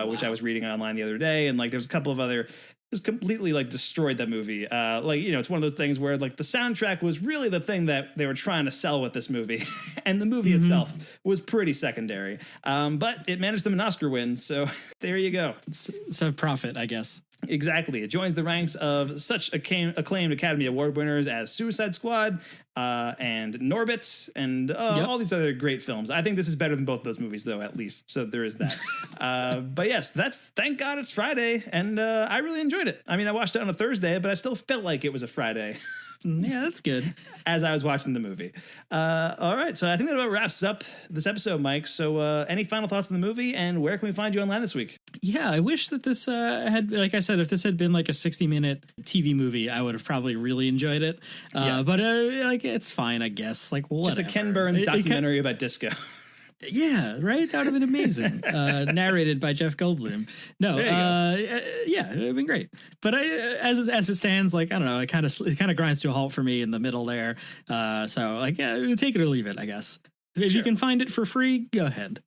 which I was reading online the other day. And there's a couple of other just completely destroyed that movie. It's one of those things where the soundtrack was really the thing that they were trying to sell with this movie. And the movie itself was pretty secondary. But it managed them an Oscar win. So there you go. It's a profit, I guess. Exactly. It joins the ranks of such acclaimed Academy Award winners as Suicide Squad and Norbit and all these other great films. I think this is better than both those movies, though, at least. So there is that. But yes, that's Thank God It's Friday. And I really enjoyed it. I mean, I watched it on a Thursday, but I still felt like it was a Friday. Yeah, that's good. As I was watching the movie. All right, so I think that about wraps up this episode, Mike. So any final thoughts on the movie, and where can we find you online this week? Yeah, I wish that this had, like I said, if this had been like a 60-minute TV movie, I would have probably really enjoyed it. But like, it's fine, I guess. Like, whatever. Just a Ken Burns documentary about disco. Yeah, right. That would have been amazing. Narrated by Jeff Goldblum. No, yeah, it would have been great. But as it stands, like, I don't know, it kind of grinds to a halt for me in the middle there. So like, yeah, take it or leave it, I guess. If you can find it for free, go ahead.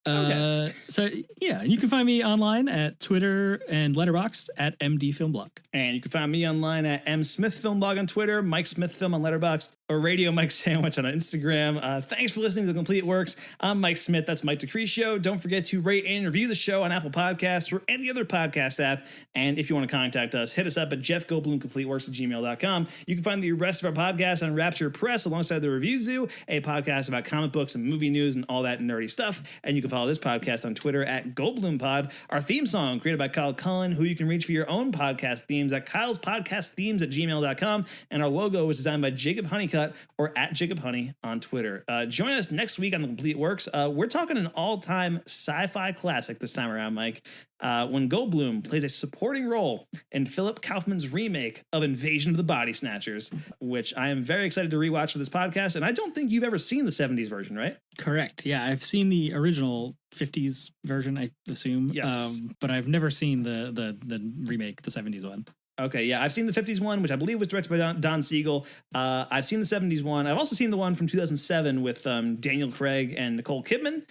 Okay. So yeah, you can find me online at Twitter and Letterboxd at MD Filmblog. And you can find me online at M Smith Filmblog on Twitter, Mike Smith Film on Letterboxd, or Radio Mike Sandwich on Instagram. Thanks for listening to The Complete Works. I'm Mike Smith. That's Mike DeCriscio. Don't forget to rate and review the show on Apple Podcasts or any other podcast app. And if you want to contact us, hit us up at jeffgoldblumcompleteworks@gmail.com. You can find the rest of our podcast on Rapture Press alongside the Review Zoo, a podcast about comic books and movie news and all that nerdy stuff. And you can follow this podcast on Twitter at GoldblumPod. Our theme song created by Kyle Cullen, who you can reach for your own podcast themes at kylespodcastthemes@gmail.com. And our logo was designed by Jacob Honeycutt, or at Jacob Honey on Twitter. Join us next week on The Complete Works. We're talking an all-time sci-fi classic this time around, Mike, when Goldblum plays a supporting role in Philip Kaufman's remake of Invasion of the Body Snatchers, which I am very excited to rewatch for this podcast. And I don't think you've ever seen the 70s version, right? Correct. Yeah, I've seen the original 50s version, I assume. Yes. But I've never seen the remake, the 70s one. Okay, yeah, I've seen the 50s one, which I believe was directed by Don Siegel. I've seen the 70s one. I've also seen the one from 2007 with Daniel Craig and Nicole Kidman,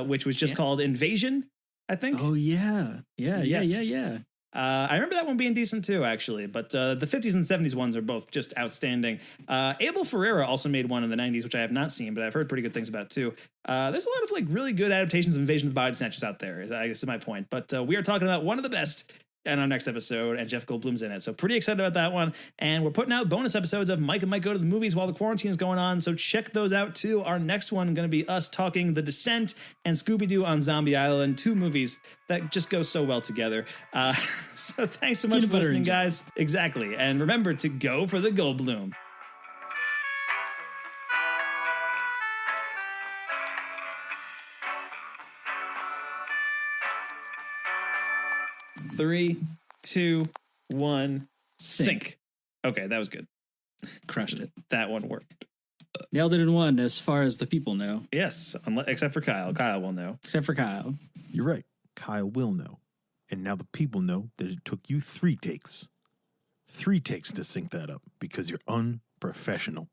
which was just called Invasion, I think. Oh, yeah. Yeah. I remember that one being decent too, actually. But the 50s and 70s ones are both just outstanding. Abel Ferrara also made one in the 90s, which I have not seen, but I've heard pretty good things about too. There's a lot of like really good adaptations of Invasion of the Body Snatchers out there, I guess is my point. But we are talking about one of the best in our next episode, and Jeff Goldblum's in it. So pretty excited about that one. And we're putting out bonus episodes of Mike and Mike Go to the Movies while the quarantine is going on. So check those out too. Our next one going to be us talking The Descent and Scooby-Doo on Zombie Island, two movies that just go so well together. So thanks so much for listening, guys. Exactly. And remember to go for the Goldblum. Three, 2, 1, sync. Okay, that was good. Crushed it. That one worked. Nailed it in one, as far as the people know. Yes, except for Kyle. Kyle will know. Except for Kyle. You're right. Kyle will know. And now the people know that it took you 3 takes. 3 takes to sync that up because you're unprofessional.